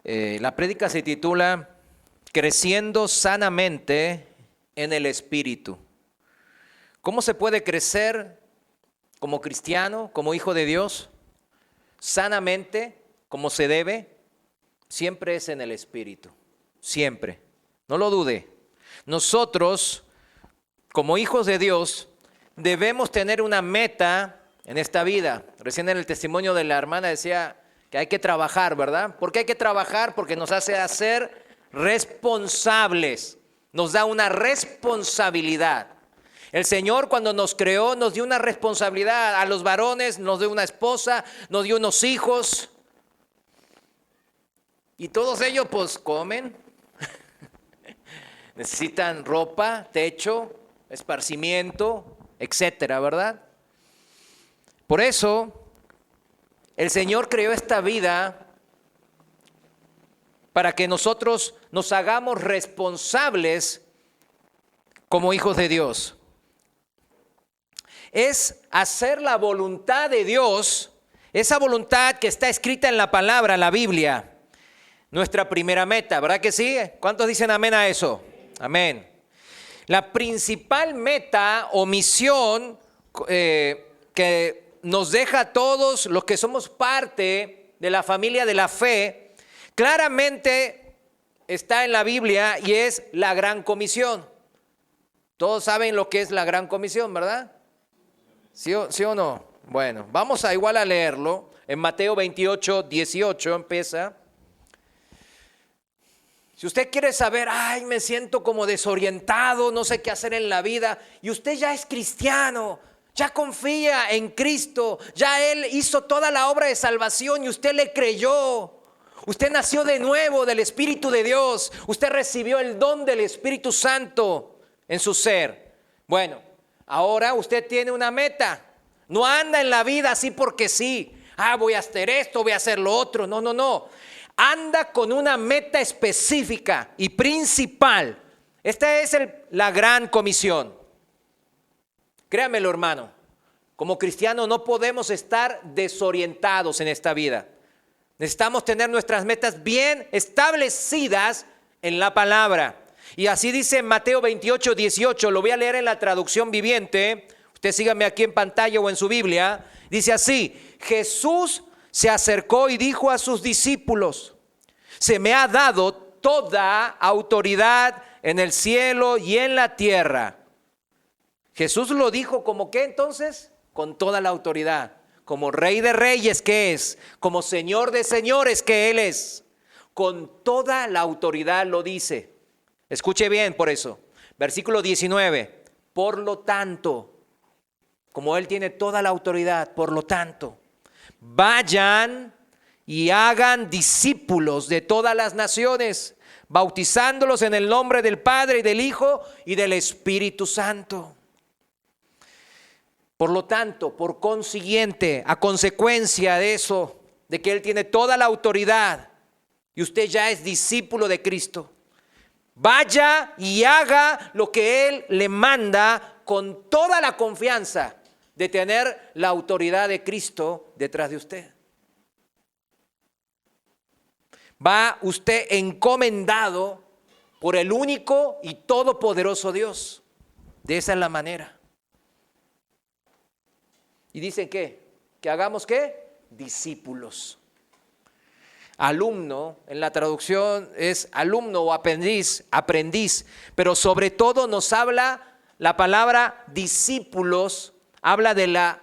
La prédica se titula Creciendo sanamente en el Espíritu. ¿Cómo se puede crecer como cristiano, como hijo de Dios? Sanamente, como se debe, siempre es en el Espíritu. Siempre. No lo dude. Nosotros, como hijos de Dios, debemos tener una meta en esta vida. Recién en el testimonio de la hermana decía que hay que trabajar, ¿verdad? ¿Por qué hay que trabajar? Porque nos hace ser responsables. Nos da una responsabilidad. El Señor cuando nos creó nos dio una responsabilidad. A los varones nos dio una esposa, nos dio unos hijos. Y todos ellos pues comen. Necesitan ropa, techo, esparcimiento, etcétera, ¿verdad? Por eso el Señor creó esta vida para que nosotros nos hagamos responsables como hijos de Dios. Es hacer la voluntad de Dios, esa voluntad que está escrita en la palabra, la Biblia, nuestra primera meta, ¿verdad que sí? ¿Cuántos dicen amén a eso? Amén. La principal meta o misión que nos deja a todos los que somos parte de la familia de la fe, claramente está en la Biblia y es la Gran Comisión. Todos saben lo que es la Gran Comisión, ¿verdad? ¿Sí o no? Bueno, vamos a igual a leerlo. En Mateo 28, 18 empieza. Si usted quiere saber, ay, me siento como desorientado, no sé qué hacer en la vida, y usted ya es cristiano, ya confía en Cristo, ya Él hizo toda la obra de salvación y usted le creyó. Usted nació de nuevo del Espíritu de Dios, usted recibió el don del Espíritu Santo en su ser. Bueno, ahora usted tiene una meta, no anda en la vida así porque sí, voy a hacer esto, voy a hacer lo otro, no. Anda con una meta específica y principal. Esta es la gran comisión. Créamelo, hermano, como cristianos no podemos estar desorientados en esta vida. Necesitamos tener nuestras metas bien establecidas en la palabra. Y así dice en Mateo 28, 18, lo voy a leer en la traducción viviente. Usted sígame aquí en pantalla o en su Biblia. Dice así: Jesús se acercó y dijo a sus discípulos: se me ha dado toda autoridad en el cielo y en la tierra. Jesús lo dijo como ¿qué entonces? Con toda la autoridad. Como Rey de Reyes que es, como Señor de Señores que Él es. Con toda la autoridad lo dice. Escuche bien por eso. Versículo 19. Por lo tanto, como Él tiene toda la autoridad, por lo tanto, vayan y hagan discípulos de todas las naciones, bautizándolos en el nombre del Padre y del Hijo y del Espíritu Santo. Por lo tanto, por consiguiente, a consecuencia de eso, de que Él tiene toda la autoridad y usted ya es discípulo de Cristo, vaya y haga lo que Él le manda con toda la confianza de tener la autoridad de Cristo detrás de usted. Va usted encomendado por el único y todopoderoso Dios. De esa es la manera. Y dice ¿qué? Que hagamos ¿qué? Discípulos. Alumno, en la traducción es alumno o aprendiz, pero sobre todo nos habla la palabra discípulos, habla de la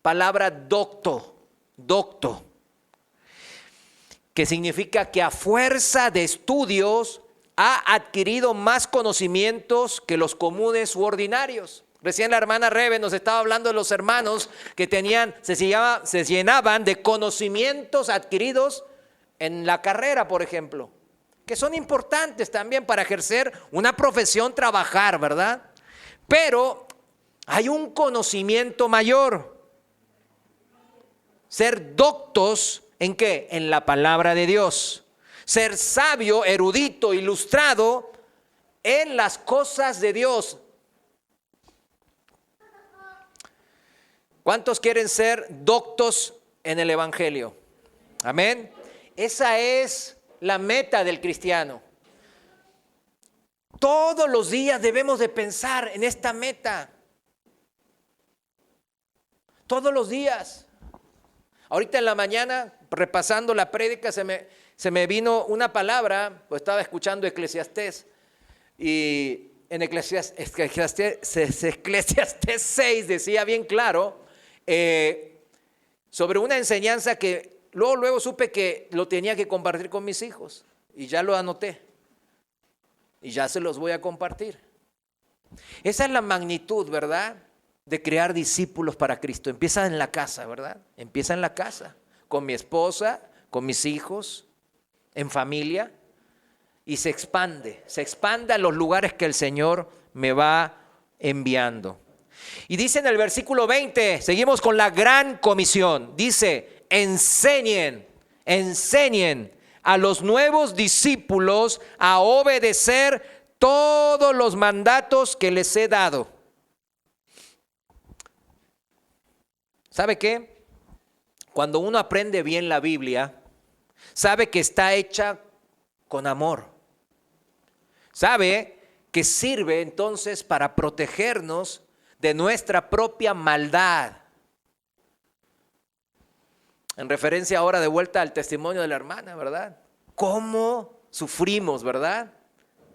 palabra docto, que significa que a fuerza de estudios ha adquirido más conocimientos que los comunes u ordinarios. Recién la hermana Rebe nos estaba hablando de los hermanos que se llenaban de conocimientos adquiridos en la carrera, por ejemplo, que son importantes también para ejercer una profesión, trabajar, ¿verdad? Pero hay un conocimiento mayor. Ser doctos, ¿en qué? En la palabra de Dios. Ser sabio, erudito, ilustrado en las cosas de Dios. ¿Cuántos quieren ser doctos en el Evangelio? Amén. Esa es la meta del cristiano. Todos los días debemos de pensar en esta meta. Todos los días. Ahorita en la mañana, repasando la prédica, se me vino una palabra, pues estaba escuchando Eclesiastés, y en Eclesiastés 6 decía bien claro sobre una enseñanza que luego supe que lo tenía que compartir con mis hijos, y ya lo anoté, y ya se los voy a compartir. Esa es la magnitud, ¿verdad?, de crear discípulos para Cristo. Empieza en la casa, ¿verdad? Empieza en la casa, con mi esposa, con mis hijos, en familia, y se expande a los lugares que el Señor me va enviando. Y dice en el versículo 20, seguimos con la gran comisión, dice, enseñen a los nuevos discípulos a obedecer todos los mandatos que les he dado. ¿Sabe qué? Cuando uno aprende bien la Biblia, sabe que está hecha con amor. Sabe que sirve entonces para protegernos de nuestra propia maldad. En referencia ahora de vuelta al testimonio de la hermana, ¿verdad? ¿Cómo sufrimos, verdad?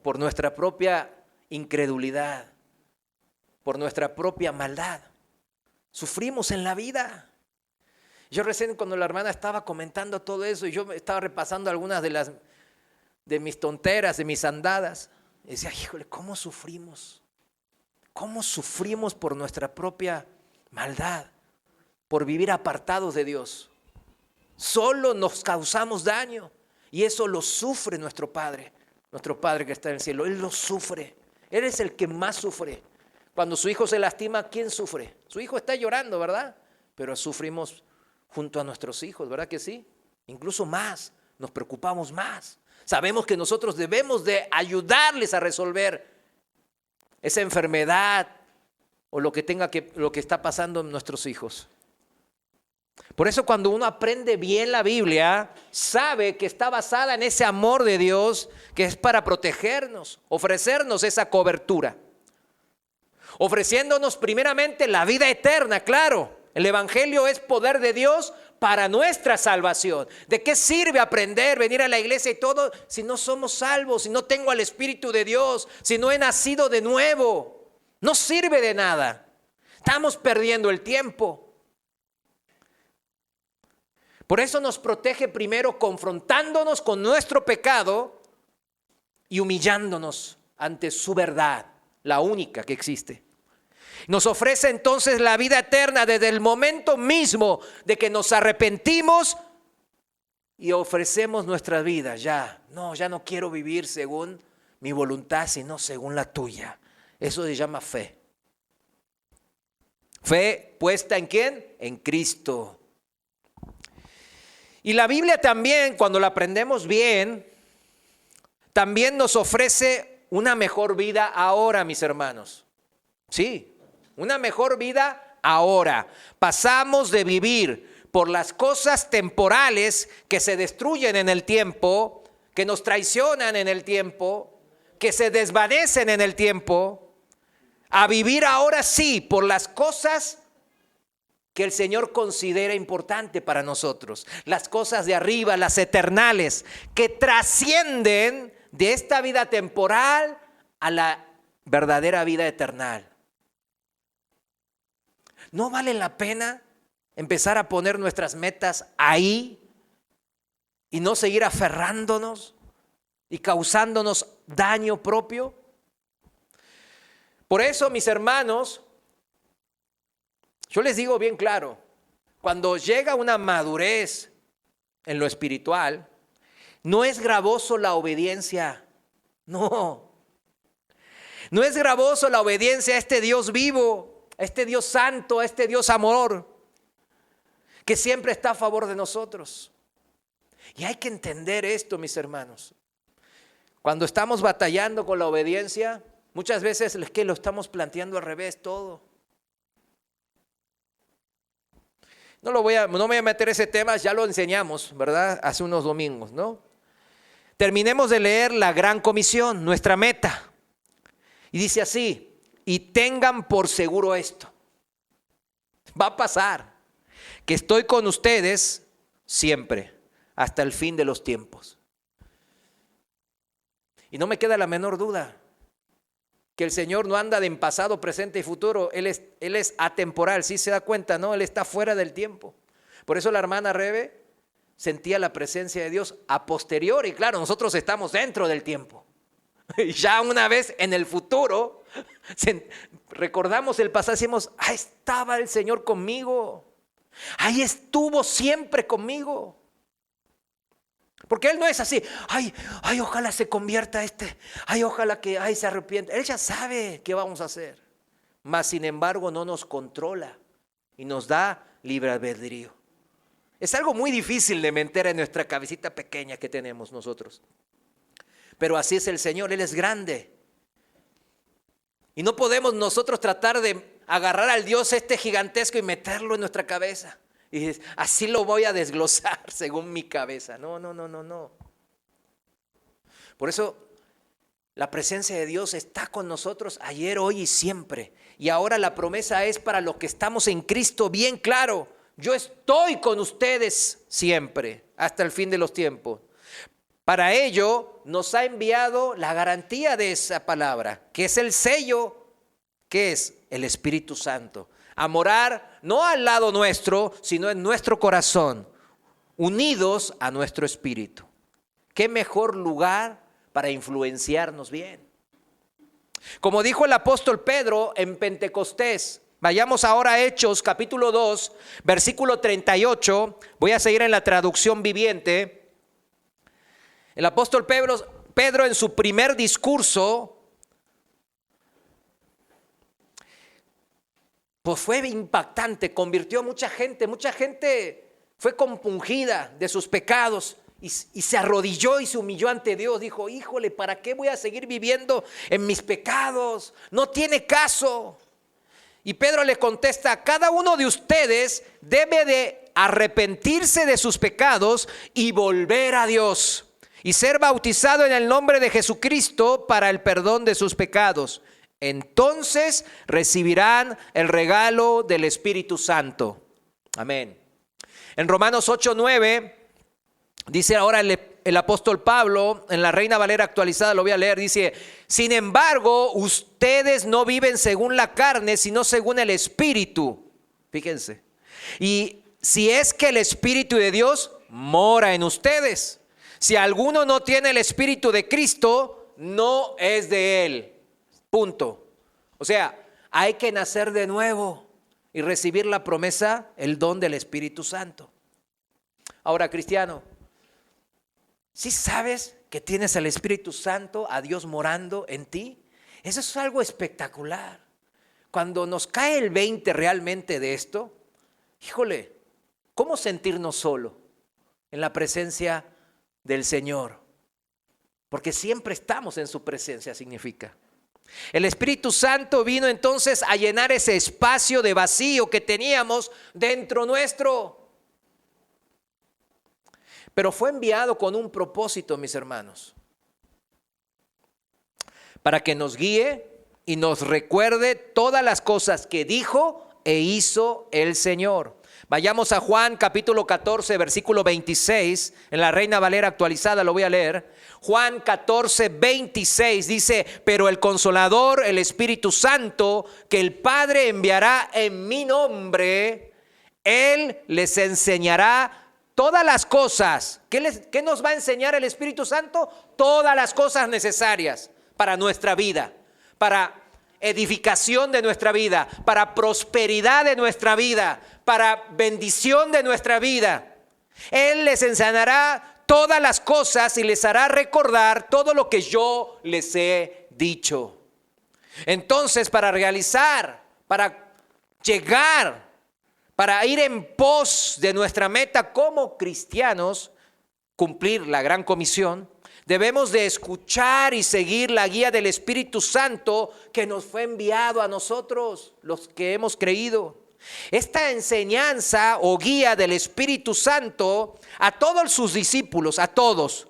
Por nuestra propia incredulidad, por nuestra propia maldad. Sufrimos en la vida. Yo recién cuando la hermana estaba comentando todo eso y yo estaba repasando algunas de mis tonteras, de mis andadas, y decía, híjole, ¿cómo sufrimos? ¿Cómo sufrimos por nuestra propia maldad? Por vivir apartados de Dios. Solo nos causamos daño y eso lo sufre nuestro Padre que está en el cielo. Él lo sufre. Él es el que más sufre. Cuando su hijo se lastima, ¿quién sufre? Su hijo está llorando, ¿verdad? Pero sufrimos junto a nuestros hijos, ¿verdad que sí? Incluso más, nos preocupamos más. Sabemos que nosotros debemos de ayudarles a resolver esa enfermedad o lo que está pasando en nuestros hijos. Por eso cuando uno aprende bien la Biblia, sabe que está basada en ese amor de Dios que es para protegernos, ofrecernos esa cobertura. Ofreciéndonos primeramente la vida eterna, claro. El Evangelio es poder de Dios para nuestra salvación. ¿De qué sirve aprender, venir a la iglesia y todo si no somos salvos, si no tengo al Espíritu de Dios, si no he nacido de nuevo? No sirve de nada. Estamos perdiendo el tiempo. Por eso nos protege primero confrontándonos con nuestro pecado y humillándonos ante su verdad, la única que existe. Nos ofrece entonces la vida eterna desde el momento mismo de que nos arrepentimos y ofrecemos nuestra vida. Ya no quiero vivir según mi voluntad, sino según la tuya. Eso se llama fe. Fe puesta ¿en quién? En Cristo. Y la Biblia también, cuando la aprendemos bien, también nos ofrece una mejor vida ahora, mis hermanos. Sí, una mejor vida ahora. Pasamos de vivir por las cosas temporales que se destruyen en el tiempo, que nos traicionan en el tiempo, que se desvanecen en el tiempo, a vivir ahora sí por las cosas que el Señor considera importante para nosotros. Las cosas de arriba, las eternales, que trascienden de esta vida temporal a la verdadera vida eterna. ¿No vale la pena empezar a poner nuestras metas ahí y no seguir aferrándonos y causándonos daño propio? Por eso, mis hermanos, yo les digo bien claro, cuando llega una madurez en lo espiritual, no es gravoso la obediencia, no es gravoso la obediencia a este Dios vivo, a este Dios santo, a este Dios amor, que siempre está a favor de nosotros. Y hay que entender esto, mis hermanos. Cuando estamos batallando con la obediencia, muchas veces es que lo estamos planteando al revés todo. No me voy a meter ese tema, ya lo enseñamos, ¿verdad? Hace unos domingos, ¿no? Terminemos de leer la Gran Comisión, nuestra meta. Y dice así: y tengan por seguro esto. Va a pasar, que estoy con ustedes siempre, hasta el fin de los tiempos. Y no me queda la menor duda que el Señor no anda en pasado, presente y futuro. Él es atemporal, ¿sí se da cuenta? ¿No? Él está fuera del tiempo. Por eso la hermana Rebe sentía la presencia de Dios a posteriori. Claro, nosotros estamos dentro del tiempo. Y ya una vez en el futuro, recordamos el pasado y decimos: ahí estaba el Señor conmigo. Ahí estuvo siempre conmigo. Porque Él no es así: ay, ojalá se convierta ay, ojalá que se arrepienta. Él ya sabe qué vamos a hacer. Mas sin embargo no nos controla y nos da libre albedrío. Es algo muy difícil de meter en nuestra cabecita pequeña que tenemos nosotros. Pero así es el Señor, Él es grande. Y no podemos nosotros tratar de agarrar al Dios gigantesco y meterlo en nuestra cabeza. Y así lo voy a desglosar según mi cabeza. No. Por eso la presencia de Dios está con nosotros ayer, hoy y siempre. Y ahora la promesa es para los que estamos en Cristo bien claro: yo estoy con ustedes siempre, hasta el fin de los tiempos. Para ello nos ha enviado la garantía de esa palabra, que es el sello, que es el Espíritu Santo, a morar no al lado nuestro, sino en nuestro corazón, unidos a nuestro espíritu. ¿Qué mejor lugar para influenciarnos bien? Como dijo el apóstol Pedro en Pentecostés, vayamos ahora a Hechos capítulo 2, versículo 38, voy a seguir en la traducción viviente. El apóstol Pedro en su primer discurso, pues fue impactante, convirtió a mucha gente fue compungida de sus pecados y se arrodilló y se humilló ante Dios. Dijo: híjole, ¿para qué voy a seguir viviendo en mis pecados? No tiene caso. Y Pedro le contesta: cada uno de ustedes debe de arrepentirse de sus pecados y volver a Dios y ser bautizado en el nombre de Jesucristo para el perdón de sus pecados. Entonces recibirán el regalo del Espíritu Santo. Amén. En Romanos 8:9 dice ahora el apóstol Pablo, en la Reina Valera actualizada, lo voy a leer, dice: sin embargo, ustedes no viven según la carne, sino según el Espíritu. Fíjense. Y si es que el Espíritu de Dios mora en ustedes. Si alguno no tiene el Espíritu de Cristo, no es de Él. Punto. O sea, hay que nacer de nuevo y recibir la promesa, el don del Espíritu Santo. Ahora, cristiano, ¿sí sabes que tienes al Espíritu Santo, a Dios morando en ti? Eso es algo espectacular. Cuando nos cae el 20 realmente de esto, híjole, ¿cómo sentirnos solo en la presencia del Señor? Porque siempre estamos en su presencia, significa. El Espíritu Santo vino entonces a llenar ese espacio de vacío que teníamos dentro nuestro. Pero fue enviado con un propósito, mis hermanos, para que nos guíe y nos recuerde todas las cosas que dijo e hizo el Señor. Vayamos a Juan capítulo 14, versículo 26, en la Reina Valera actualizada, lo voy a leer. Juan 14, 26 dice: pero el Consolador, el Espíritu Santo, que el Padre enviará en mi nombre, Él les enseñará todas las cosas. ¿Qué nos va a enseñar el Espíritu Santo? Todas las cosas necesarias para nuestra vida, para edificación de nuestra vida, para prosperidad de nuestra vida, para bendición de nuestra vida. Él les enseñará todas las cosas y les hará recordar todo lo que yo les he dicho. Entonces, para realizar, para llegar, para ir en pos de nuestra meta como cristianos, cumplir la gran comisión, debemos de escuchar y seguir la guía del Espíritu Santo que nos fue enviado a nosotros, los que hemos creído. Esta enseñanza o guía del Espíritu Santo a todos sus discípulos, a todos,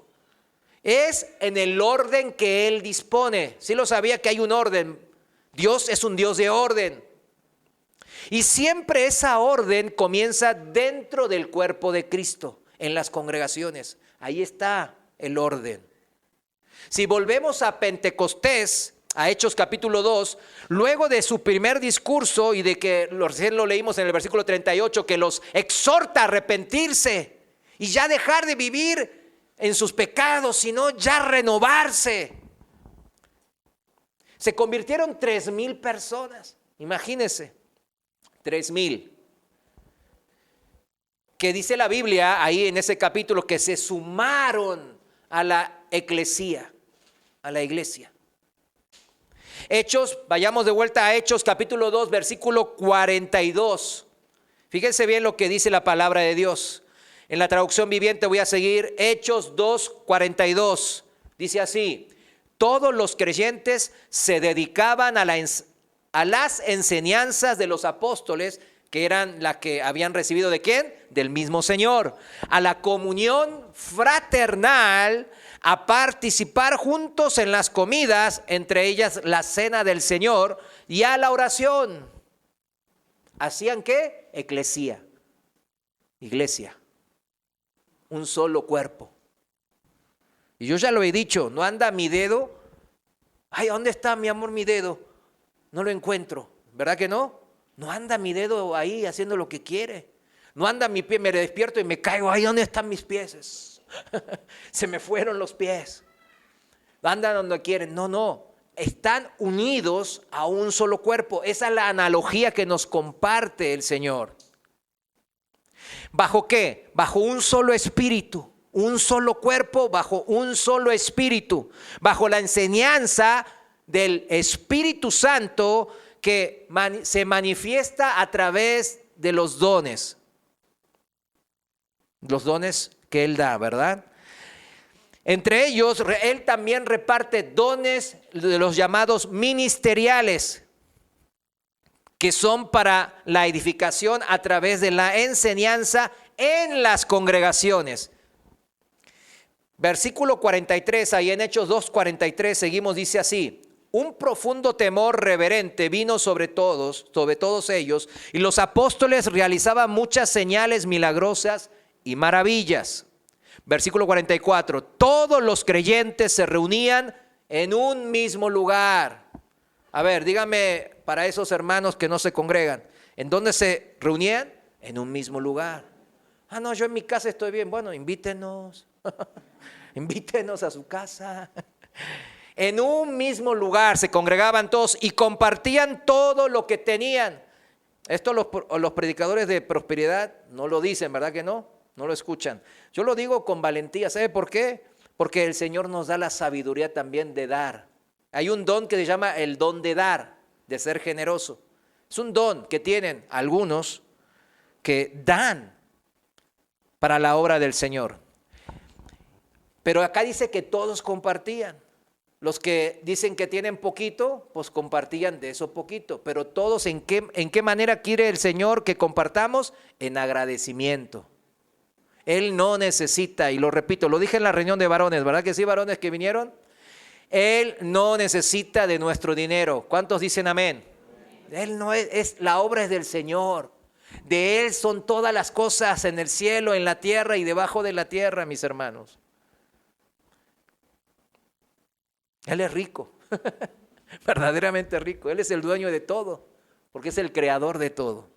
es en el orden que Él dispone. Sí lo sabía que hay un orden. Dios es un Dios de orden. Y siempre esa orden comienza dentro del cuerpo de Cristo, en las congregaciones. Ahí está el orden. Si volvemos a Pentecostés, a Hechos capítulo 2, luego de su primer discurso y de que recién lo leímos en el versículo 38, que los exhorta a arrepentirse y ya dejar de vivir en sus pecados, sino ya renovarse. Se convirtieron 3,000 personas, imagínense, 3,000. Que dice la Biblia ahí en ese capítulo que se sumaron a la eclesía, a la iglesia. Hechos, vayamos de vuelta a Hechos capítulo 2, versículo 42. Fíjense bien lo que dice la palabra de Dios. En la traducción viviente voy a seguir Hechos 2, 42. Dice así: todos los creyentes se dedicaban a las enseñanzas de los apóstoles, que eran las que habían recibido ¿de quién? Del mismo Señor. A la comunión fraternal, a participar juntos en las comidas, entre ellas la cena del Señor, y a la oración. ¿Hacían qué? Eclesía, iglesia, un solo cuerpo. Y yo ya lo he dicho, no anda mi dedo. Ay, ¿dónde está mi amor mi dedo? No lo encuentro, ¿verdad que no? No anda mi dedo ahí haciendo lo que quiere. No anda mi pie, me despierto y me caigo. Ay, ¿dónde están mis pies? Se me fueron los pies. Andan donde quieren. No. Están unidos a un solo cuerpo. Esa es la analogía que nos comparte el Señor. ¿Bajo qué? Bajo un solo espíritu. Un solo cuerpo bajo un solo espíritu. Bajo la enseñanza del Espíritu Santo que se manifiesta a través de los dones. Los dones que Él da, ¿verdad? Entre ellos, Él también reparte dones de los llamados ministeriales, que son para la edificación a través de la enseñanza en las congregaciones. Versículo 43, ahí en Hechos 2:43 seguimos, dice así: un profundo temor reverente vino sobre todos ellos, y los apóstoles realizaban muchas señales milagrosas y maravillas. Versículo 44, todos los creyentes se reunían en un mismo lugar. A ver, dígame, para esos hermanos que no se congregan, ¿en dónde se reunían? En un mismo lugar. Ah, no, yo en mi casa estoy bien. Bueno, invítenos. Invítenos a su casa. En un mismo lugar se congregaban todos y compartían todo lo que tenían. Esto los predicadores de prosperidad no lo dicen, ¿verdad que no? No lo escuchan. Yo lo digo con valentía. ¿Sabe por qué? Porque el Señor nos da la sabiduría también de dar. Hay un don que se llama el don de dar, de ser generoso. Es un don que tienen algunos que dan para la obra del Señor. Pero acá dice que todos compartían. Los que dicen que tienen poquito, pues compartían de eso poquito. Pero todos, ¿en qué manera quiere el Señor que compartamos? En agradecimiento. Él no necesita, y lo repito, lo dije en la reunión de varones, ¿verdad que sí, varones que vinieron? Él no necesita de nuestro dinero. ¿Cuántos dicen amén? Él no la obra es del Señor. De Él son todas las cosas en el cielo, en la tierra y debajo de la tierra, mis hermanos. Él es rico, verdaderamente rico. Él es el dueño de todo, porque es el creador de todo.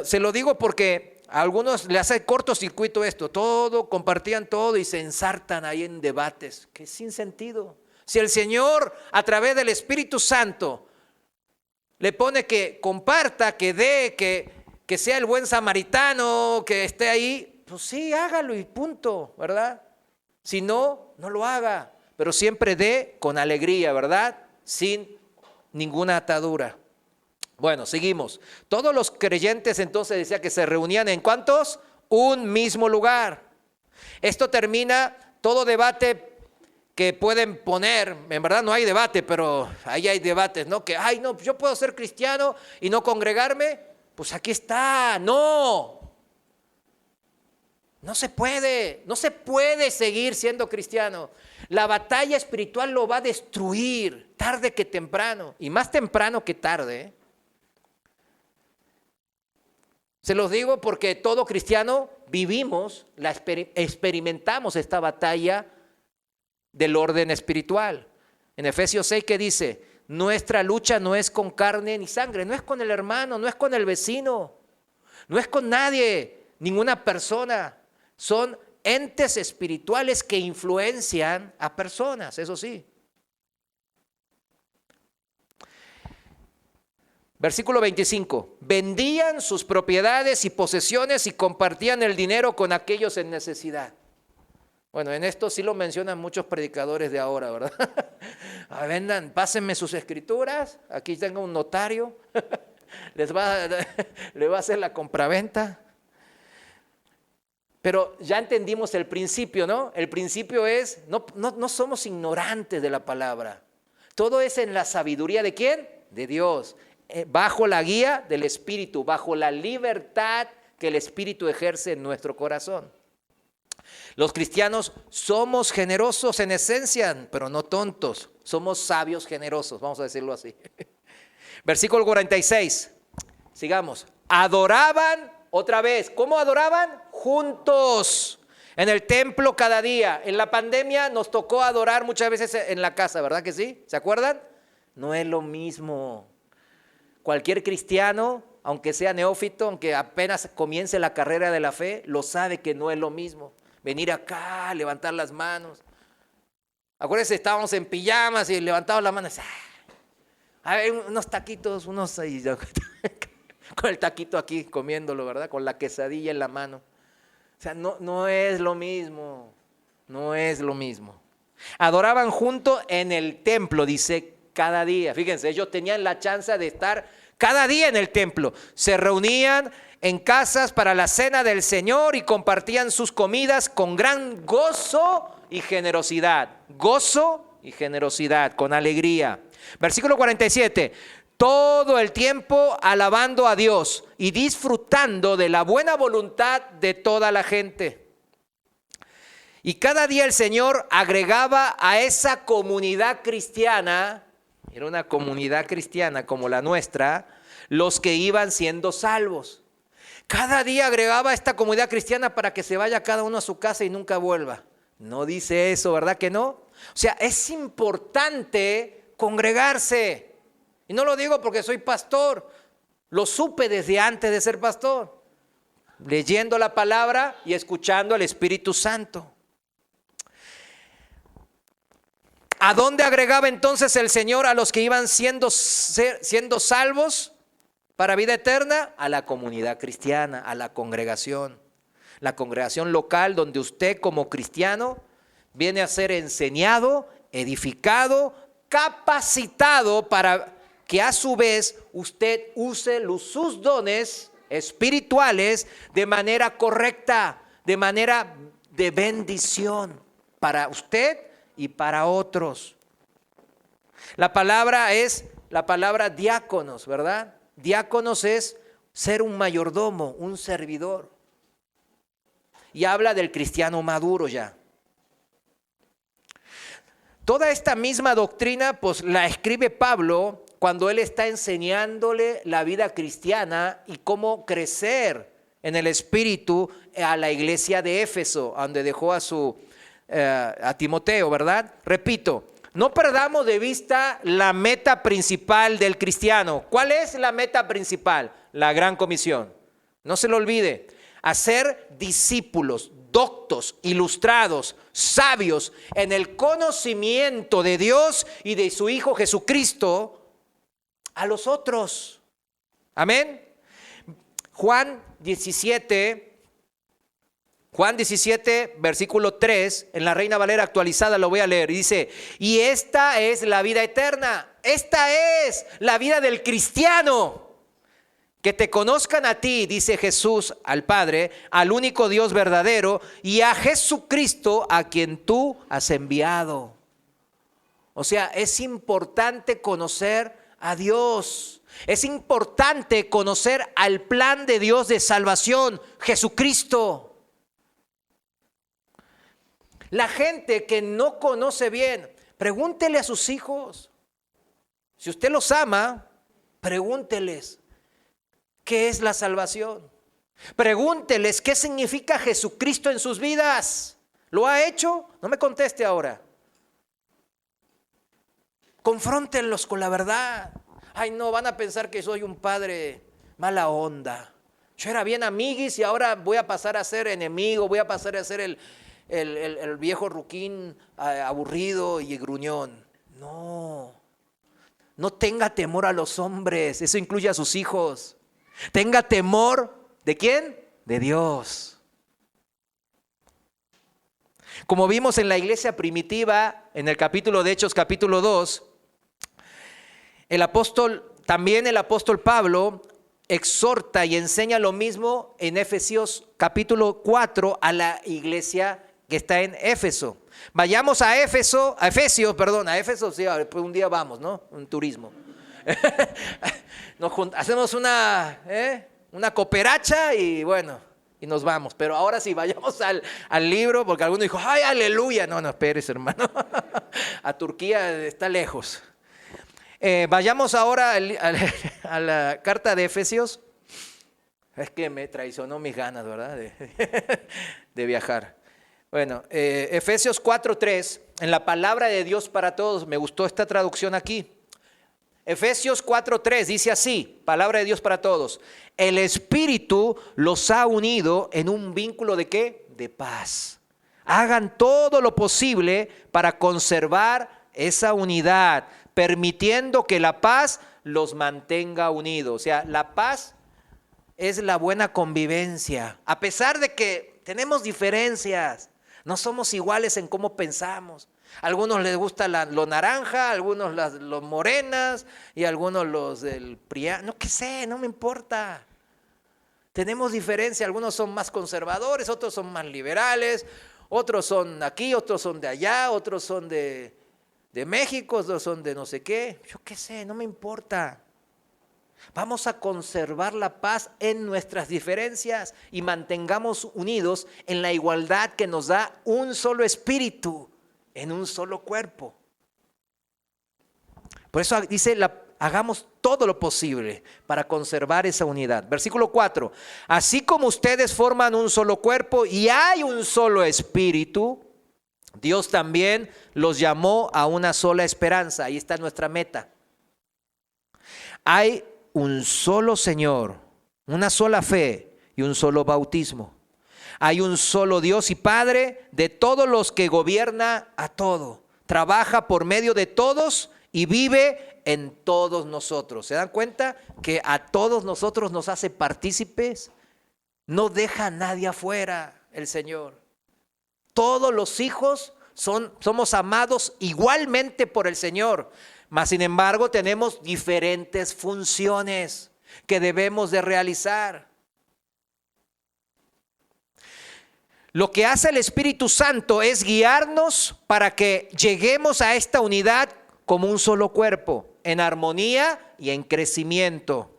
Se lo digo porque a algunos le hace cortocircuito esto. Todo, compartían todo y se ensartan ahí en debates, que es sin sentido. Si el Señor, a través del Espíritu Santo, le pone que comparta, que dé, que sea el buen samaritano, que esté ahí, pues sí, hágalo y punto, ¿verdad? Si no, no lo haga. Pero siempre dé con alegría, ¿verdad? Sin ninguna atadura. Bueno, seguimos. Todos los creyentes entonces decía que se reunían ¿en cuántos? Un mismo lugar. Esto termina todo debate que pueden poner. En verdad no hay debate, pero ahí hay debates, ¿no? Que, ay, no, yo puedo ser cristiano y no congregarme. Pues aquí está, no. No se puede seguir siendo cristiano. La batalla espiritual lo va a destruir tarde que temprano, y más temprano que tarde. Se los digo porque todo cristiano experimentamos esta batalla del orden espiritual. En Efesios 6, ¿qué dice? Nuestra lucha no es con carne ni sangre, no es con el hermano, no es con el vecino, no es con nadie, ninguna persona. Son entes espirituales que influencian a personas, eso sí. Versículo 25, vendían sus propiedades y posesiones y compartían el dinero con aquellos en necesidad. Bueno, en esto sí lo mencionan muchos predicadores de ahora, ¿verdad? Vendan, pásenme sus escrituras, aquí tengo un notario, le va a hacer la compraventa. Pero ya entendimos el principio, ¿no? El principio es, no somos ignorantes de la palabra. Todo es en la sabiduría ¿de quién? De Dios. Bajo la guía del Espíritu, bajo la libertad que el Espíritu ejerce en nuestro corazón. Los cristianos somos generosos en esencia, pero no tontos. Somos sabios generosos, vamos a decirlo así. Versículo 46, sigamos. Adoraban otra vez. ¿Cómo adoraban? Juntos. En el templo cada día. En la pandemia nos tocó adorar muchas veces en la casa, ¿verdad que sí? ¿Se acuerdan? No es lo mismo. Cualquier cristiano, aunque sea neófito, aunque apenas comience la carrera de la fe, lo sabe que no es lo mismo. Venir acá, levantar las manos. Acuérdense, estábamos en pijamas y levantábamos las manos. A ver, unos taquitos, unos ahí, con el taquito aquí comiéndolo, ¿verdad? Con la quesadilla en la mano. O sea, no es lo mismo. No es lo mismo. Adoraban juntos en el templo, dice, cada día. Fíjense, ellos tenían la chance de estar cada día en el templo. Se reunían en casas para la cena del Señor y compartían sus comidas con gran gozo y generosidad. Gozo y generosidad, con alegría. Versículo 47. Todo el tiempo alabando a Dios y disfrutando de la buena voluntad de toda la gente. Y cada día el Señor agregaba a esa comunidad cristiana, era una comunidad cristiana como la nuestra, los que iban siendo salvos. Cada día agregaba a esta comunidad cristiana para que se vaya cada uno a su casa y nunca vuelva. No dice eso, ¿verdad que no? O sea, es importante congregarse. Y no lo digo porque soy pastor, lo supe desde antes de ser pastor, leyendo la palabra y escuchando al Espíritu Santo. ¿A dónde agregaba entonces el Señor a los que iban siendo salvos para vida eterna? A la comunidad cristiana, a la congregación local donde usted como cristiano viene a ser enseñado, edificado, capacitado para que a su vez usted use sus dones espirituales de manera correcta, de manera de bendición para usted y para otros. La palabra es la palabra diáconos, ¿verdad? Diáconos es ser un mayordomo, un servidor. Y habla del cristiano maduro ya. Toda esta misma doctrina pues la escribe Pablo cuando él está enseñándole la vida cristiana y cómo crecer en el espíritu a la iglesia de Éfeso, donde dejó a Timoteo, ¿verdad? Repito, no perdamos de vista la meta principal del cristiano. ¿Cuál es la meta principal? La gran comisión. No se lo olvide, hacer discípulos, doctos, ilustrados, sabios en el conocimiento de Dios y de su Hijo Jesucristo a los otros. Amén. Juan 17, versículo 3, en la Reina Valera actualizada lo voy a leer. Y dice, y esta es la vida eterna. Esta es la vida del cristiano. Que te conozcan a ti, dice Jesús al Padre, al único Dios verdadero, y a Jesucristo a quien tú has enviado. O sea, es importante conocer a Dios. Es importante conocer al plan de Dios de salvación, Jesucristo. La gente que no conoce bien, pregúntele a sus hijos. Si usted los ama, pregúnteles qué es la salvación. Pregúnteles qué significa Jesucristo en sus vidas. ¿Lo ha hecho? No me conteste ahora. Confróntenlos con la verdad. Ay, no, van a pensar que soy un padre mala onda. Yo era bien amiguis y ahora voy a pasar a ser enemigo, voy a pasar a ser el viejo ruquín aburrido y gruñón. No tenga temor a los hombres, eso incluye a sus hijos. Tenga temor, ¿de quién? De Dios. Como vimos en la iglesia primitiva, en el capítulo de Hechos, capítulo 2, el apóstol Pablo exhorta y enseña lo mismo en Efesios capítulo 4 a la iglesia que está en Éfeso. Vayamos a Efesios, sí, un día vamos, ¿no? Un turismo. Hacemos una cooperacha y bueno, y nos vamos. Pero ahora sí, vayamos al libro, porque alguno dijo, ¡ay, aleluya! No, espérese, hermano. A Turquía está lejos. Vayamos ahora a la carta de Efesios. Es que me traicionó mis ganas, ¿verdad? De viajar. Bueno, Efesios 4:3, en la palabra de Dios para todos, me gustó esta traducción aquí. Efesios 4:3 dice así, palabra de Dios para todos. El Espíritu los ha unido en un vínculo ¿de qué? De paz. Hagan todo lo posible para conservar esa unidad, permitiendo que la paz los mantenga unidos. O sea, la paz es la buena convivencia. A pesar de que tenemos diferencias, no somos iguales en cómo pensamos. A algunos les gusta lo naranja, a algunos los morenas y a algunos los del PRIAN. No, qué sé, no me importa. Tenemos diferencia, algunos son más conservadores, otros son más liberales, otros son aquí, otros son de allá, otros son de México, otros son de no sé qué. Yo qué sé, no me importa. Vamos a conservar la paz en nuestras diferencias y mantengamos unidos en la igualdad que nos da un solo espíritu, en un solo cuerpo. Por eso dice, hagamos todo lo posible para conservar esa unidad. Versículo 4, así como ustedes forman un solo cuerpo y hay un solo espíritu, Dios también los llamó a una sola esperanza. Ahí está nuestra meta. Hay un solo Señor, una sola fe y un solo bautismo. Hay un solo Dios y Padre de todos los que gobierna a todo, trabaja por medio de todos y vive en todos nosotros. ¿Se dan cuenta que a todos nosotros nos hace partícipes? No deja a nadie afuera el Señor. Todos los hijos somos amados igualmente por el Señor. Mas sin embargo tenemos diferentes funciones que debemos de realizar. Lo que hace el Espíritu Santo es guiarnos para que lleguemos a esta unidad como un solo cuerpo, en armonía y en crecimiento,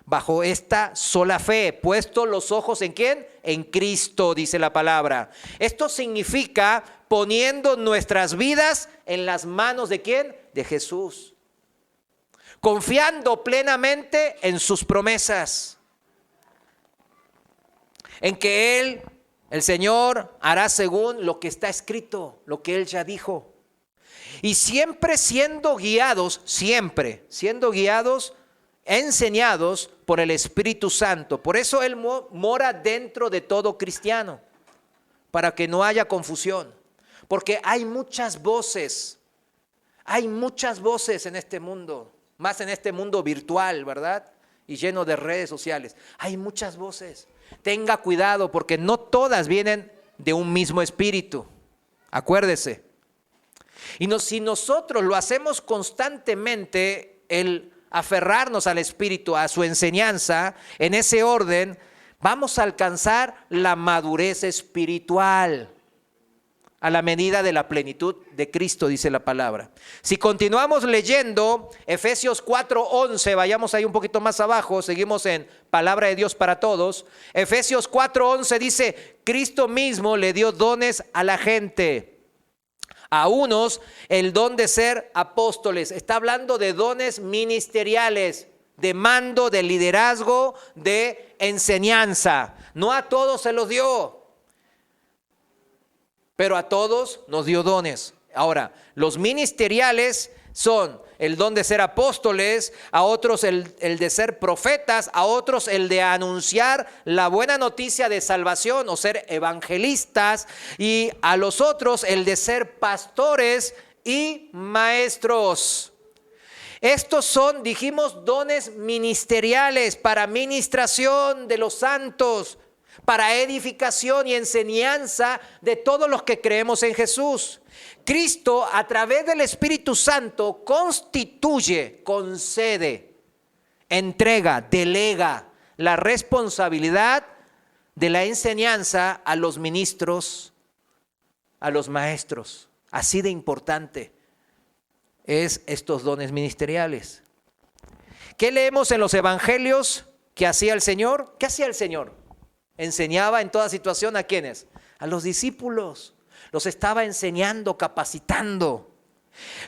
bajo esta sola fe, puesto los ojos ¿en quién? En Cristo, dice la palabra. Esto significa poniendo nuestras vidas en las manos ¿de quién? De Jesús, confiando plenamente en sus promesas, en que Él, el Señor, hará según lo que está escrito, lo que Él ya dijo. Y siempre siendo guiados, enseñados por el Espíritu Santo. Por eso Él mora dentro de todo cristiano, para que no haya confusión. Porque hay muchas voces en este mundo, más en este mundo virtual, ¿verdad? Y lleno de redes sociales. Hay muchas voces. Tenga cuidado porque no todas vienen de un mismo espíritu. Acuérdese. Y si nosotros lo hacemos constantemente, el aferrarnos al Espíritu, a su enseñanza, en ese orden, vamos a alcanzar la madurez espiritual. a la medida de la plenitud de Cristo, dice la palabra. Si continuamos leyendo Efesios 4:11, vayamos ahí un poquito más abajo, seguimos en Palabra de Dios para Todos. Efesios 4:11 dice, Cristo mismo le dio dones a la gente. A unos el don de ser apóstoles. Está hablando de dones ministeriales, de mando, de liderazgo, de enseñanza. No a todos se los dio, pero a todos nos dio dones. Ahora, los ministeriales son el don de ser apóstoles, a otros el de ser profetas, a otros el de anunciar la buena noticia de salvación o ser evangelistas, y a los otros el de ser pastores y maestros. Estos son, dijimos, dones ministeriales para ministración de los santos, para edificación y enseñanza de todos los que creemos en Jesús. Cristo, a través del Espíritu Santo, constituye, concede, entrega, delega la responsabilidad de la enseñanza a los ministros, a los maestros. Así de importante es estos dones ministeriales. ¿Qué leemos en los evangelios que hacía el Señor? ¿Qué hacía el Señor? Enseñaba en toda situación ¿a quiénes? A los discípulos. Los estaba enseñando, capacitando.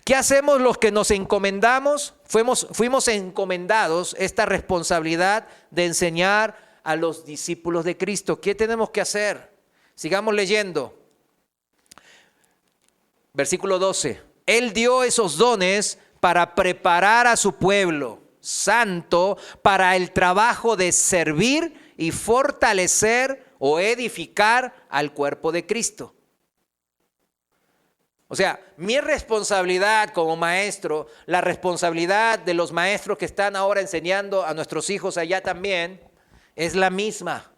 ¿Qué hacemos los que nos encomendamos? Fuimos encomendados esta responsabilidad de enseñar a los discípulos de Cristo. ¿Qué tenemos que hacer? Sigamos leyendo. Versículo 12. Él dio esos dones para preparar a su pueblo santo para el trabajo de servir y fortalecer o edificar al cuerpo de Cristo. O sea, mi responsabilidad como maestro, la responsabilidad de los maestros que están ahora enseñando a nuestros hijos allá también, es la misma.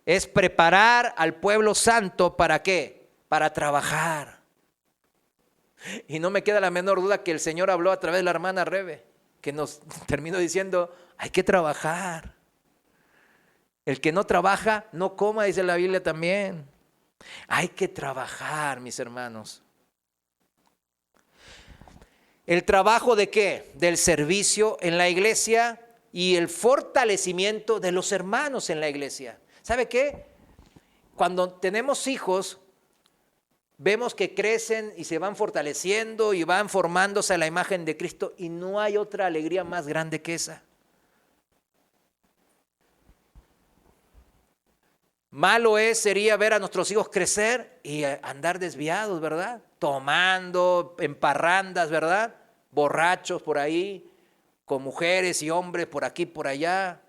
Es preparar al pueblo santo ¿para qué? Para trabajar. Y no me queda la menor duda que el Señor habló a través de la hermana Rebe, que nos terminó diciendo, hay que trabajar. El que no trabaja, no coma, dice la Biblia también. Hay que trabajar, mis hermanos. ¿El trabajo de qué? Del servicio en la iglesia y el fortalecimiento de los hermanos en la iglesia. ¿Sabe qué? Cuando tenemos hijos, vemos que crecen y se van fortaleciendo y van formándose a la imagen de Cristo, y no hay otra alegría más grande que esa. Malo sería ver a nuestros hijos crecer y andar desviados, ¿verdad? Tomando, en parrandas, ¿verdad? Borrachos por ahí, con mujeres y hombres por aquí, por allá,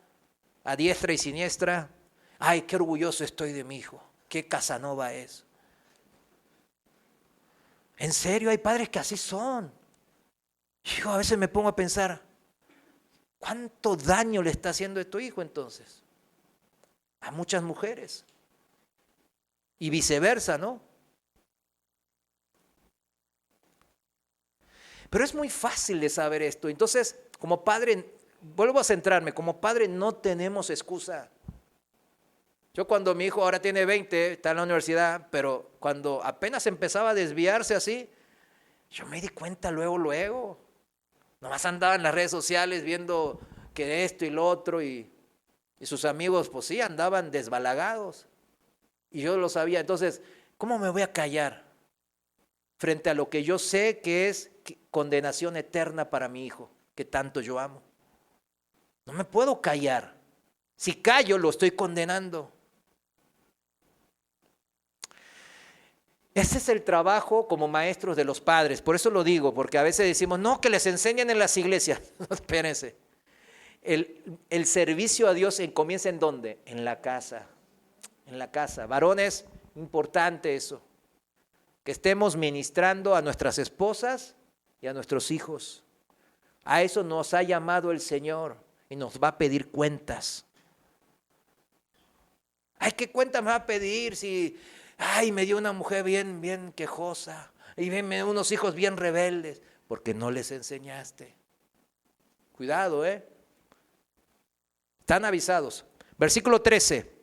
a diestra y siniestra. Ay, qué orgulloso estoy de mi hijo, qué Casanova es. En serio, hay padres que así son. Yo a veces me pongo a pensar, ¿cuánto daño le está haciendo a tu hijo entonces? A muchas mujeres. Y viceversa, ¿no? Pero es muy fácil de saber esto. Entonces, como padre, vuelvo a centrarme, como padre no tenemos excusa. Yo cuando mi hijo ahora tiene 20, está en la universidad, pero cuando apenas empezaba a desviarse así, yo me di cuenta luego. Nomás andaba en las redes sociales viendo que esto y lo otro, y sus amigos, pues sí, andaban desbalagados. Y yo lo sabía. Entonces, ¿cómo me voy a callar frente a lo que yo sé que es condenación eterna para mi hijo, que tanto yo amo? No me puedo callar. Si callo, lo estoy condenando. Ese es el trabajo como maestros de los padres. Por eso lo digo, porque a veces decimos, no, que les enseñen en las iglesias. Espérense. El servicio a Dios comienza ¿en dónde? En la casa. En la casa. Varones, importante eso. Que estemos ministrando a nuestras esposas y a nuestros hijos. A eso nos ha llamado el Señor y nos va a pedir cuentas. Ay, ¿qué cuenta me va a pedir si me dio una mujer bien quejosa y me dio unos hijos bien rebeldes? Porque no les enseñaste. Cuidado, Están avisados. Versículo 13.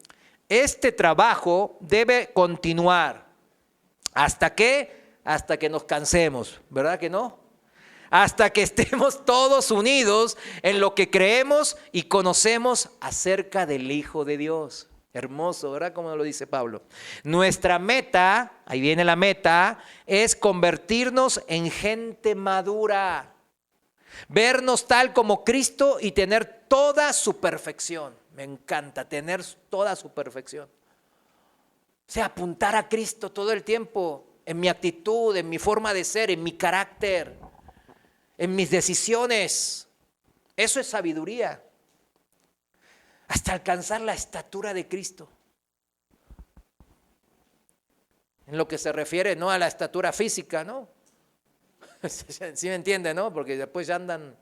Este trabajo debe continuar. ¿Hasta qué? Hasta que nos cansemos, ¿verdad que no? Hasta que estemos todos unidos en lo que creemos y conocemos acerca del Hijo de Dios. Hermoso, ¿verdad? Como lo dice Pablo. Nuestra meta, ahí viene la meta, es convertirnos en gente madura. Vernos tal como Cristo y tener toda su perfección. Me encanta tener toda su perfección. O sea, apuntar a Cristo todo el tiempo, en mi actitud, en mi forma de ser, en mi carácter, en mis decisiones. Eso es sabiduría. Hasta alcanzar la estatura de Cristo. En lo que se refiere no a la estatura física, ¿no? ¿Sí me entiende, no? Porque después ya andan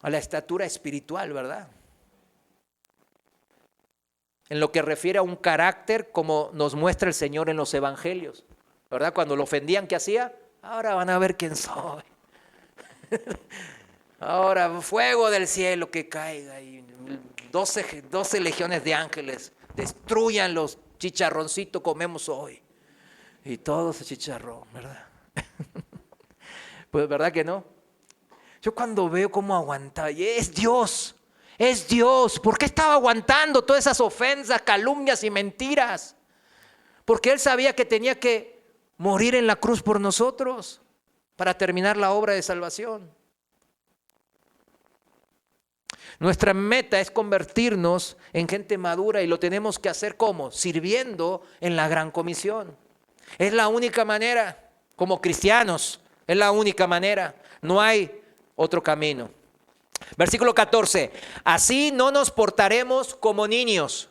a la estatura espiritual, ¿verdad? En lo que refiere a un carácter como nos muestra el Señor en los evangelios, ¿verdad? Cuando lo ofendían, ¿qué hacía? Ahora van a ver quién soy. Ahora fuego del cielo que caiga y 12 legiones de ángeles destruyan los chicharroncitos comemos hoy. Y todo ese chicharrón, ¿verdad? Pues verdad que no. Yo cuando veo cómo aguantaba, y es Dios. ¿Por qué estaba aguantando todas esas ofensas, calumnias y mentiras? Porque Él sabía que tenía que morir en la cruz por nosotros para terminar la obra de salvación. Nuestra meta es convertirnos en gente madura y lo tenemos que hacer ¿cómo? Sirviendo en la gran comisión. Es la única manera, como cristianos, es la única manera. No hay otro camino. Versículo 14. Así no nos portaremos como niños,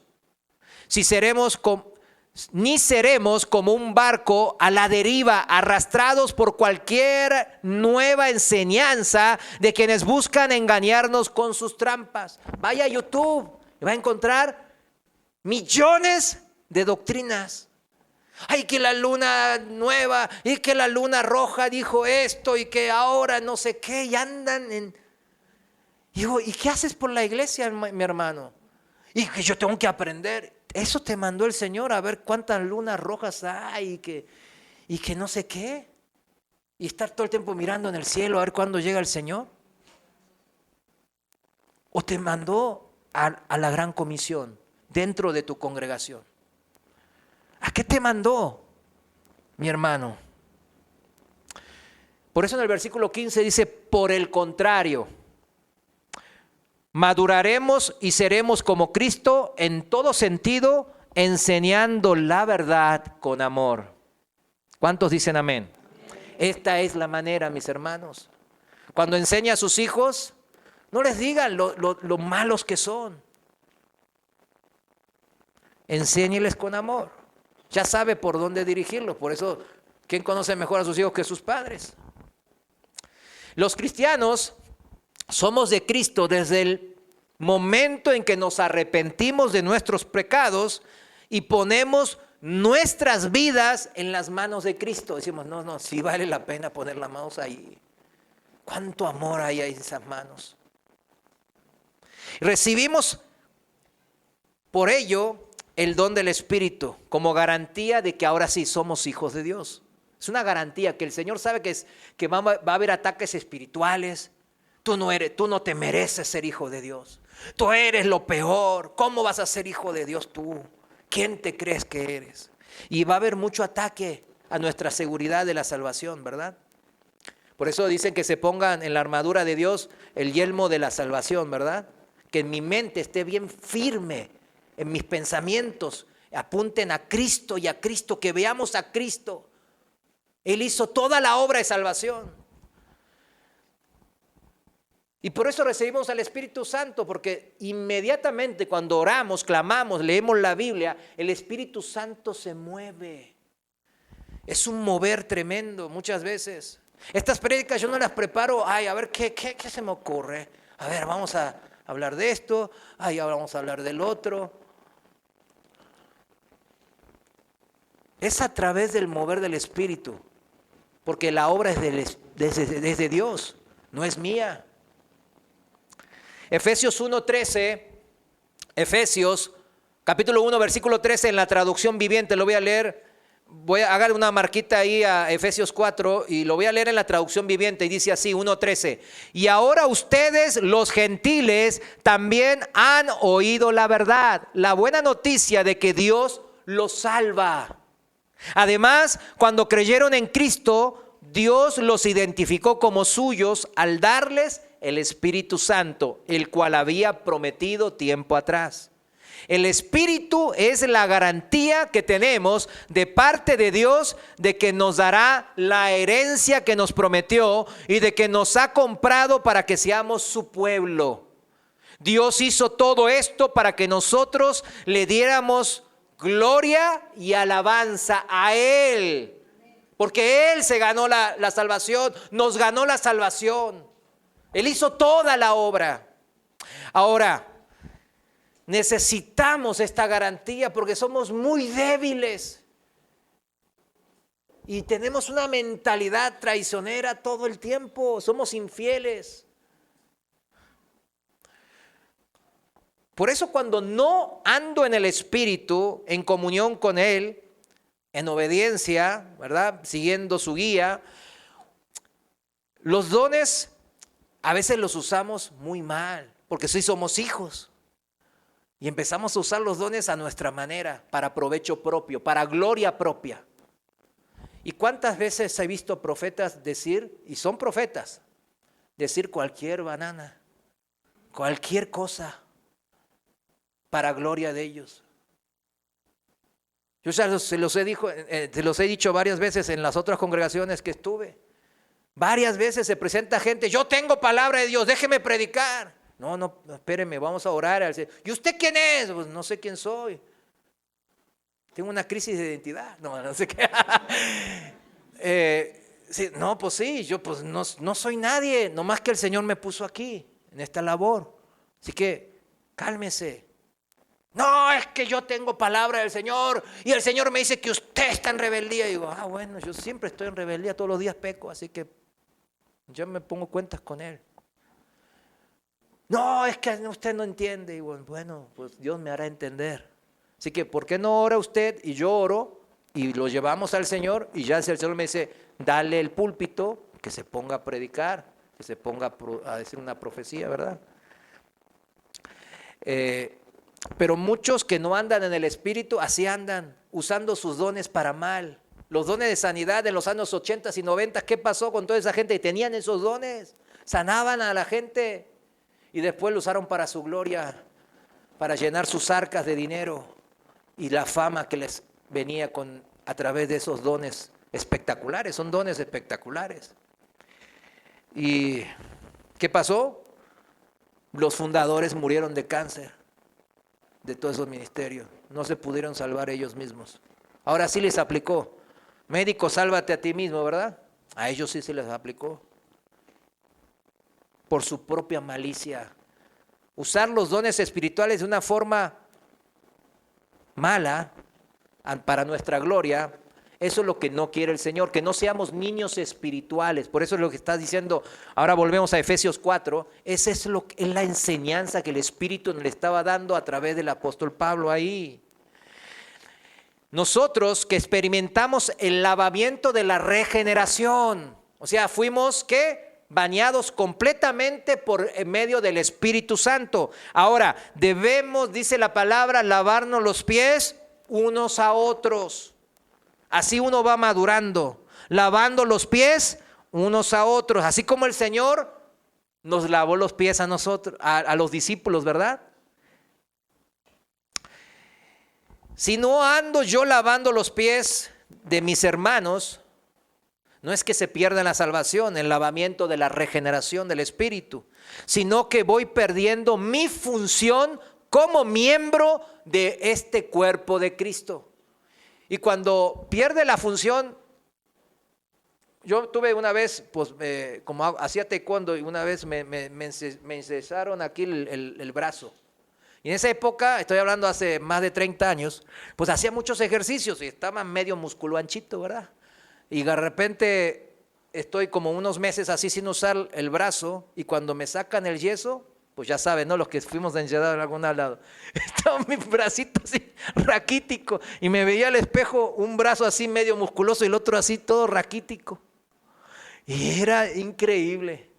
ni seremos como un barco a la deriva, arrastrados por cualquier nueva enseñanza de quienes buscan engañarnos con sus trampas. Vaya a YouTube y va a encontrar millones de doctrinas. Ay, que la luna nueva y que la luna roja dijo esto y que ahora no sé qué, y andan en... Digo, ¿y qué haces por la iglesia, mi hermano? Y que yo tengo que aprender. Eso te mandó el Señor a ver cuántas lunas rojas hay y que no sé qué. Y estar todo el tiempo mirando en el cielo a ver cuándo llega el Señor. O te mandó a la gran comisión dentro de tu congregación. ¿A qué te mandó, mi hermano? Por eso en el versículo 15 dice, por el contrario, maduraremos y seremos como Cristo en todo sentido, enseñando la verdad con amor. ¿Cuántos dicen amén? Esta es la manera, mis hermanos. Cuando enseña a sus hijos, no les digan lo malos que son. Enséñeles con amor. Ya sabe por dónde dirigirlos. Por eso, ¿quién conoce mejor a sus hijos que sus padres? Los cristianos somos de Cristo desde el momento en que nos arrepentimos de nuestros pecados y ponemos nuestras vidas en las manos de Cristo. Decimos, no, sí vale la pena poner las manos ahí. ¿Cuánto amor hay en esas manos? Recibimos por ello el don del Espíritu como garantía de que ahora sí somos hijos de Dios. Es una garantía que el Señor sabe que va a haber ataques espirituales. Tú no te mereces ser hijo de Dios. Tú eres lo peor. ¿Cómo vas a ser hijo de Dios tú? ¿Quién te crees que eres? Y va a haber mucho ataque a nuestra seguridad de la salvación, ¿verdad? Por eso dicen que se pongan en la armadura de Dios el yelmo de la salvación, ¿verdad? Que en mi mente esté bien firme, en mis pensamientos apunten a Cristo y a Cristo, que veamos a Cristo. Él hizo toda la obra de salvación. Y por eso recibimos al Espíritu Santo, porque inmediatamente cuando oramos, clamamos, leemos la Biblia, el Espíritu Santo se mueve. Es un mover tremendo muchas veces. Estas prédicas yo no las preparo, a ver qué se me ocurre. A ver, vamos a hablar de esto, ahora vamos a hablar del otro. Es a través del mover del Espíritu, porque la obra es de Dios, no es mía. Efesios 1:13, Efesios capítulo 1 versículo 13 en la traducción viviente, lo voy a leer voy a hacer una marquita ahí a Efesios 4 y lo voy a leer en la traducción viviente y dice así, 1:13. Y ahora ustedes, los gentiles, también han oído la verdad, la buena noticia de que Dios los salva. Además, cuando creyeron en Cristo, Dios los identificó como suyos al darles el Espíritu Santo, el cual había prometido tiempo atrás. El Espíritu es la garantía que tenemos de parte de Dios de que nos dará la herencia que nos prometió y de que nos ha comprado para que seamos su pueblo. Dios hizo todo esto para que nosotros le diéramos gloria y alabanza a Él. Porque Él se ganó la salvación, nos ganó la salvación. Él hizo toda la obra. Ahora, necesitamos esta garantía porque somos muy débiles. Y tenemos una mentalidad traicionera todo el tiempo. Somos infieles. Por eso cuando no ando en el Espíritu, en comunión con Él, en obediencia, ¿verdad? Siguiendo su guía, los dones a veces los usamos muy mal, porque sí somos hijos. Y empezamos a usar los dones a nuestra manera, para provecho propio, para gloria propia. ¿Y cuántas veces he visto profetas decir, y son profetas, decir cualquier banana, cualquier cosa, para gloria de ellos? Yo ya se los he dicho varias veces en las otras congregaciones que estuve. Varias veces se presenta gente, yo tengo palabra de Dios, déjeme predicar. No, espéreme, vamos a orar al Señor. ¿Y usted quién es? Pues no sé quién soy. Tengo una crisis de identidad. No sé qué. Sí, no, pues sí, yo pues no soy nadie, nomás que el Señor me puso aquí, en esta labor. Así que cálmese. No, es que yo tengo palabra del Señor y el Señor me dice que usted está en rebeldía. Y digo, bueno, yo siempre estoy en rebeldía, todos los días peco, así que yo me pongo cuentas con Él. No, es que usted no entiende. Y bueno, pues Dios me hará entender. Así que, ¿por qué no ora usted y yo oro y lo llevamos al Señor? Y ya si el Señor me dice, dale el púlpito, que se ponga a predicar, que se ponga a decir una profecía, ¿verdad? Pero muchos que no andan en el Espíritu, así andan, usando sus dones para mal. Los dones de sanidad en los años 80 y 90, ¿qué pasó con toda esa gente que tenían esos dones? Sanaban a la gente y después lo usaron para su gloria, para llenar sus arcas de dinero y la fama que les venía a través de esos dones espectaculares. Son dones espectaculares. ¿Y qué pasó? Los fundadores murieron de cáncer de todos esos ministerios. No se pudieron salvar ellos mismos. Ahora sí les aplicó. Médico, sálvate a ti mismo, ¿verdad? A ellos sí se les aplicó. Por su propia malicia. Usar los dones espirituales de una forma mala para nuestra gloria, eso es lo que no quiere el Señor, que no seamos niños espirituales. Por eso es lo que está diciendo. Ahora volvemos a Efesios 4. Esa es la enseñanza que el Espíritu le estaba dando a través del apóstol Pablo ahí. Nosotros que experimentamos el lavamiento de la regeneración, o sea, fuimos ¿qué? Bañados completamente por medio del Espíritu Santo. Ahora, debemos, dice la palabra, lavarnos los pies unos a otros. Así uno va madurando, lavando los pies unos a otros, así como el Señor nos lavó los pies a nosotros, a los discípulos, ¿verdad? Si no ando yo lavando los pies de mis hermanos, no es que se pierda la salvación, el lavamiento de la regeneración del Espíritu, sino que voy perdiendo mi función como miembro de este cuerpo de Cristo. Y cuando pierde la función, yo tuve una vez, pues como hacía taekwondo, y una vez me encesaron aquí el brazo. Y en esa época, estoy hablando hace más de 30 años, pues hacía muchos ejercicios y estaba medio musculanchito, ¿verdad? Y de repente estoy como unos meses así sin usar el brazo y cuando me sacan el yeso, Pues ya saben, ¿no? Los que fuimos de enredado en algún lado. Estaba mi bracito así raquítico y me veía al espejo un brazo así medio musculoso y el otro así todo raquítico. Y era increíble.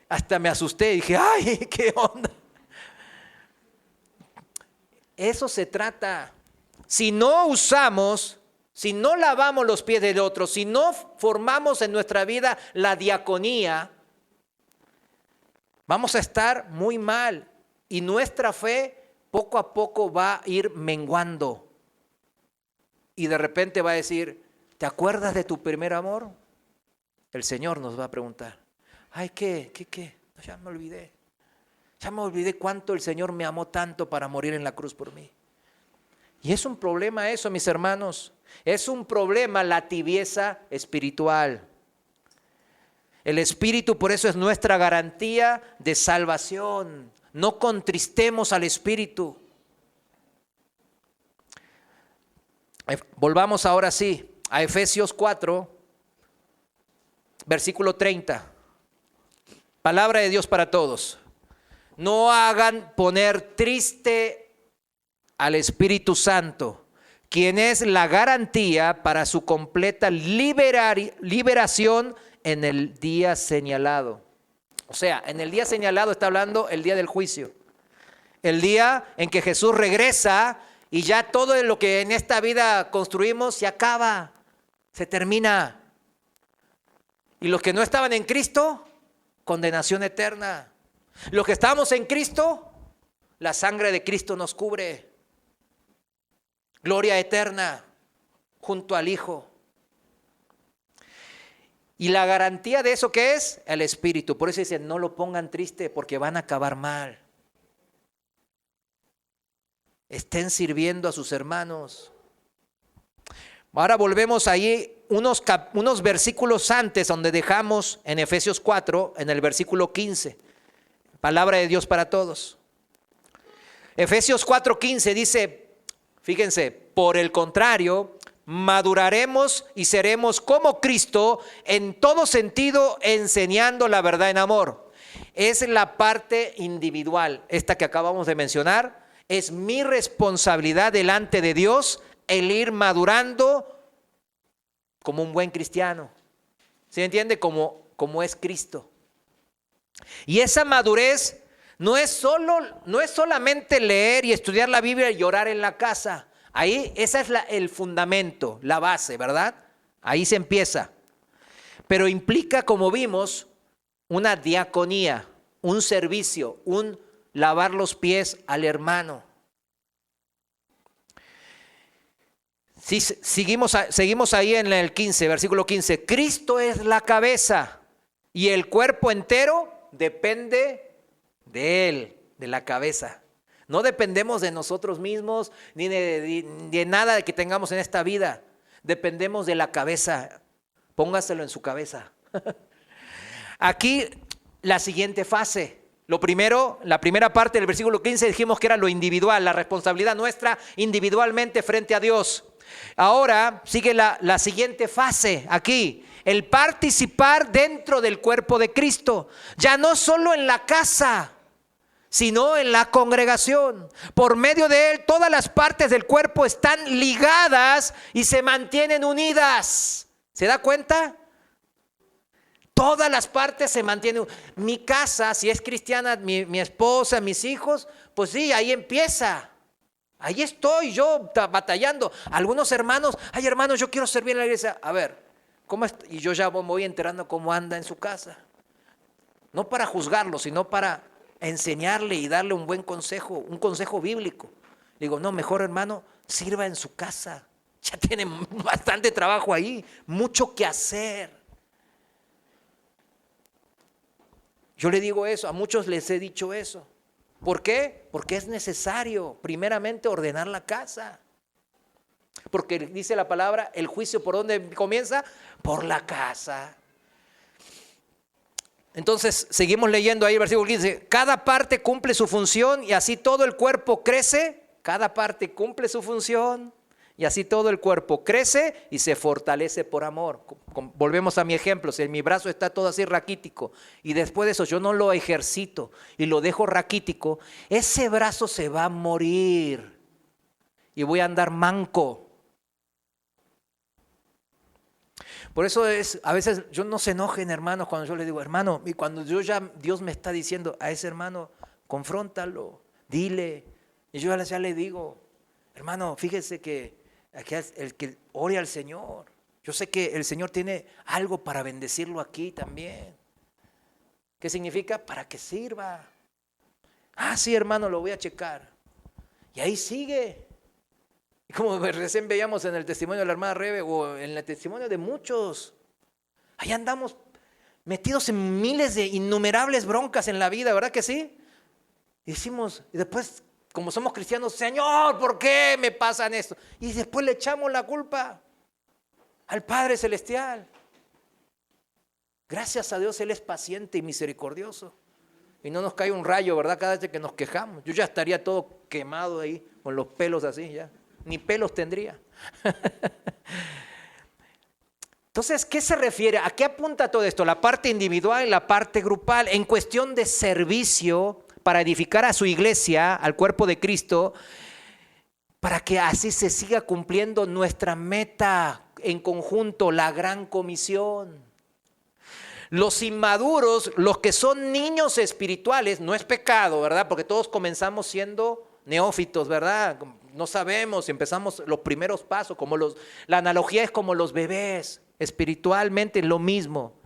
Hasta me asusté y dije, ¡ay, qué onda! Eso se trata. Si no usamos, si no lavamos los pies del otro, si no formamos en nuestra vida la diaconía, vamos a estar muy mal y nuestra fe poco a poco va a ir menguando. Y de repente va a decir, ¿te acuerdas de tu primer amor? El Señor nos va a preguntar, ay, ¿qué? No, ya me olvidé. Ya me olvidé cuánto el Señor me amó tanto para morir en la cruz por mí. Y es un problema eso, mis hermanos. Es un problema la tibieza espiritual. El Espíritu por eso es nuestra garantía de salvación. No contristemos al Espíritu. Volvamos ahora sí a Efesios 4, versículo 30. Palabra de Dios para todos. No hagan poner triste al Espíritu Santo, quien es la garantía para su completa liberación en el día señalado. O sea, en el día señalado está hablando el día del juicio. El día en que Jesús regresa y ya todo lo que en esta vida construimos se acaba, se termina. Y los que no estaban en Cristo, condenación eterna. Los que estamos en Cristo, la sangre de Cristo nos cubre. Gloria eterna junto al Hijo. Y la garantía de eso, ¿qué es? El Espíritu. Por eso dice, no lo pongan triste porque van a acabar mal. Estén sirviendo a sus hermanos. Ahora volvemos ahí unos versículos antes donde dejamos en Efesios 4, en el versículo 15. Palabra de Dios para todos. Efesios 4:15 dice, fíjense, por el contrario, maduraremos y seremos como Cristo en todo sentido, enseñando la verdad en amor. Es la parte individual, esta que acabamos de mencionar. Es mi responsabilidad delante de Dios el ir madurando como un buen cristiano. ¿Se entiende? Como es Cristo. Y esa madurez no es solamente leer y estudiar la Biblia y orar en la casa. Ahí ese es el fundamento, la base, ¿verdad? Ahí se empieza. Pero implica, como vimos, una diaconía, un servicio, un lavar los pies al hermano. Si seguimos ahí en el 15, versículo 15. Cristo es la cabeza y el cuerpo entero depende de Él, de la cabeza. No dependemos de nosotros mismos ni de nada que tengamos en esta vida. Dependemos de la cabeza. Póngaselo en su cabeza. Aquí la siguiente fase. Lo primero, la primera parte del versículo 15 dijimos que era lo individual, la responsabilidad nuestra individualmente frente a Dios. Ahora sigue la siguiente fase aquí. El participar dentro del cuerpo de Cristo, ya no solo en la casa, sino en la congregación. Por medio de Él, todas las partes del cuerpo están ligadas y se mantienen unidas. ¿Se da cuenta? Todas las partes se mantienen. Mi casa, si es cristiana, mi esposa, mis hijos, pues sí, ahí empieza. Ahí estoy yo batallando. Algunos hermanos, ay hermanos, yo quiero servir en la iglesia. A ver, ¿cómo está? Y yo ya me voy enterando cómo anda en su casa. No para juzgarlo, sino para enseñarle y darle un buen consejo, un consejo bíblico. Digo, no, mejor hermano, sirva en su casa. Ya tiene bastante trabajo ahí, mucho que hacer. Yo le digo eso, a muchos les he dicho eso. ¿Por qué? Porque es necesario, primeramente, ordenar la casa. Porque dice la palabra, el juicio ¿por dónde comienza? Por la casa. Entonces, seguimos leyendo ahí el versículo 15. Cada parte cumple su función y así todo el cuerpo crece. Cada parte cumple su función Y así todo el cuerpo crece y se fortalece por amor. Volvemos a mi ejemplo, si mi brazo está todo así raquítico y después de eso yo no lo ejercito y lo dejo raquítico, ese brazo se va a morir y voy a andar manco. Por eso a veces yo no se enojen, hermanos, cuando yo le digo, hermano, y cuando Dios me está diciendo a ese hermano, confróntalo, dile. Y yo ya le digo, hermano, fíjese que el que ore al Señor. Yo sé que el Señor tiene algo para bendecirlo aquí también. ¿Qué significa? Para que sirva. Ah, sí, hermano, lo voy a checar. Y ahí sigue. Y como recién veíamos en el testimonio de la hermana Rebe o en el testimonio de muchos, ahí andamos metidos en miles de innumerables broncas en la vida, ¿verdad que sí? Y decimos, y después, como somos cristianos, Señor, ¿por qué me pasan esto? Y después le echamos la culpa al Padre Celestial. Gracias a Dios Él es paciente y misericordioso. Y no nos cae un rayo, ¿verdad? Cada vez que nos quejamos. Yo ya estaría todo quemado ahí, con los pelos así ya. Ni pelos tendría. Entonces, ¿qué se refiere? ¿A qué apunta todo esto? La parte individual y la parte grupal. En cuestión de servicio, para edificar a su iglesia, al cuerpo de Cristo, para que así se siga cumpliendo nuestra meta en conjunto, la gran comisión. Los inmaduros, los que son niños espirituales, no es pecado, ¿verdad? Porque todos comenzamos siendo neófitos, ¿verdad? No sabemos, empezamos los primeros pasos, la analogía es como los bebés, espiritualmente lo mismo.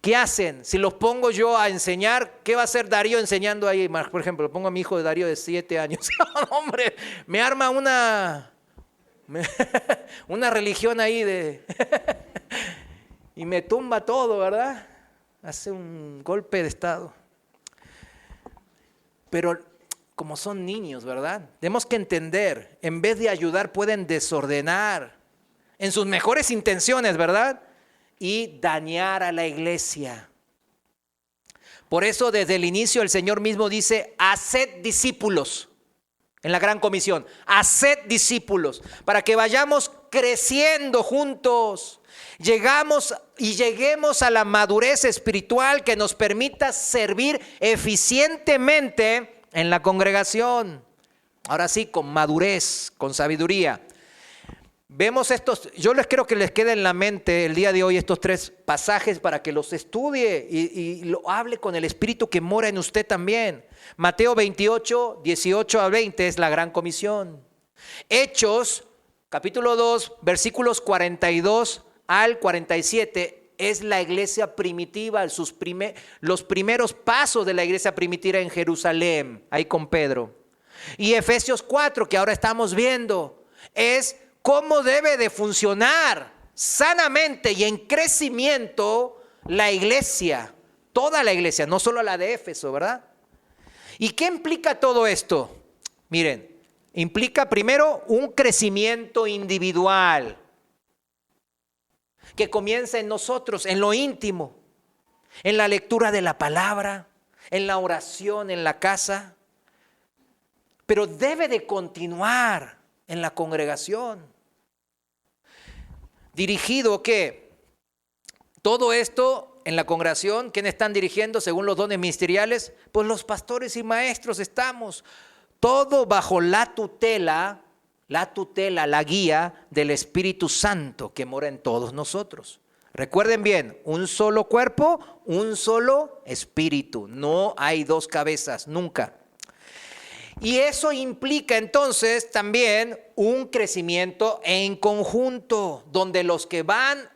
¿Qué hacen? Si los pongo yo a enseñar, ¿qué va a hacer Darío enseñando ahí? Por ejemplo, lo pongo a mi hijo de Darío de 7 años. Hombre, me arma una religión ahí y me tumba todo, ¿verdad? Hace un golpe de estado. Pero como son niños, ¿verdad? Tenemos que entender, en vez de ayudar pueden desordenar en sus mejores intenciones, ¿verdad? Y dañar a la iglesia. Por eso desde el inicio el Señor mismo dice, haced discípulos en la gran comisión, haced discípulos para que vayamos creciendo juntos, lleguemos a la madurez espiritual que nos permita servir eficientemente en la congregación. Ahora sí, con madurez, con sabiduría. Vemos yo les quiero que les quede en la mente el día de hoy estos 3 pasajes para que los estudie y lo hable con el Espíritu que mora en usted también. Mateo 28, 18 a 20 es la gran comisión. Hechos, capítulo 2, versículos 42 al 47 es la iglesia primitiva, los primeros pasos de la iglesia primitiva en Jerusalén, ahí con Pedro. Y Efesios 4, que ahora estamos viendo, es cómo debe de funcionar sanamente y en crecimiento la iglesia, toda la iglesia, no solo la de Éfeso, ¿verdad? ¿Y qué implica todo esto? Miren, implica primero un crecimiento individual que comienza en nosotros, en lo íntimo, en la lectura de la palabra, en la oración, en la casa, pero debe de continuar en la congregación. Dirigido ¿qué? Todo esto en la congregación, ¿quiénes están dirigiendo según los dones ministeriales? Pues los pastores y maestros estamos. Todo bajo la tutela, la guía del Espíritu Santo que mora en todos nosotros. Recuerden bien, un solo cuerpo, un solo espíritu. No hay 2 cabezas, nunca. Y eso implica entonces también un crecimiento en conjunto, donde los que van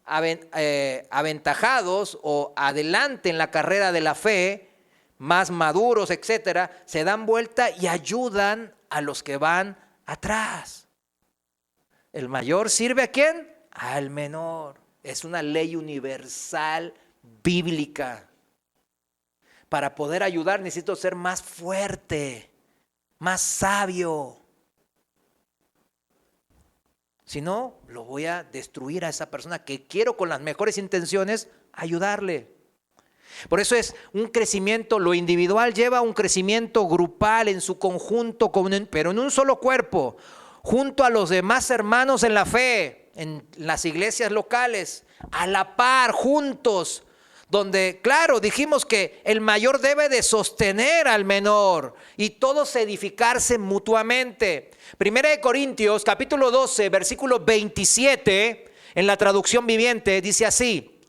aventajados o adelante en la carrera de la fe, más maduros, etcétera, se dan vuelta y ayudan a los que van atrás. ¿El mayor sirve a quién? Al menor. Es una ley universal bíblica. Para poder ayudar necesito ser más fuerte, más sabio. Si no, lo voy a destruir a esa persona que quiero con las mejores intenciones ayudarle. Por eso es un crecimiento, lo individual lleva a un crecimiento grupal en su conjunto, pero en un solo cuerpo. junto a los demás hermanos en la fe, en las iglesias locales, a la par, juntos, donde, claro, dijimos que el mayor debe de sostener al menor y todos edificarse mutuamente. Primera de Corintios, capítulo 12, versículo 27, en la traducción viviente, dice así.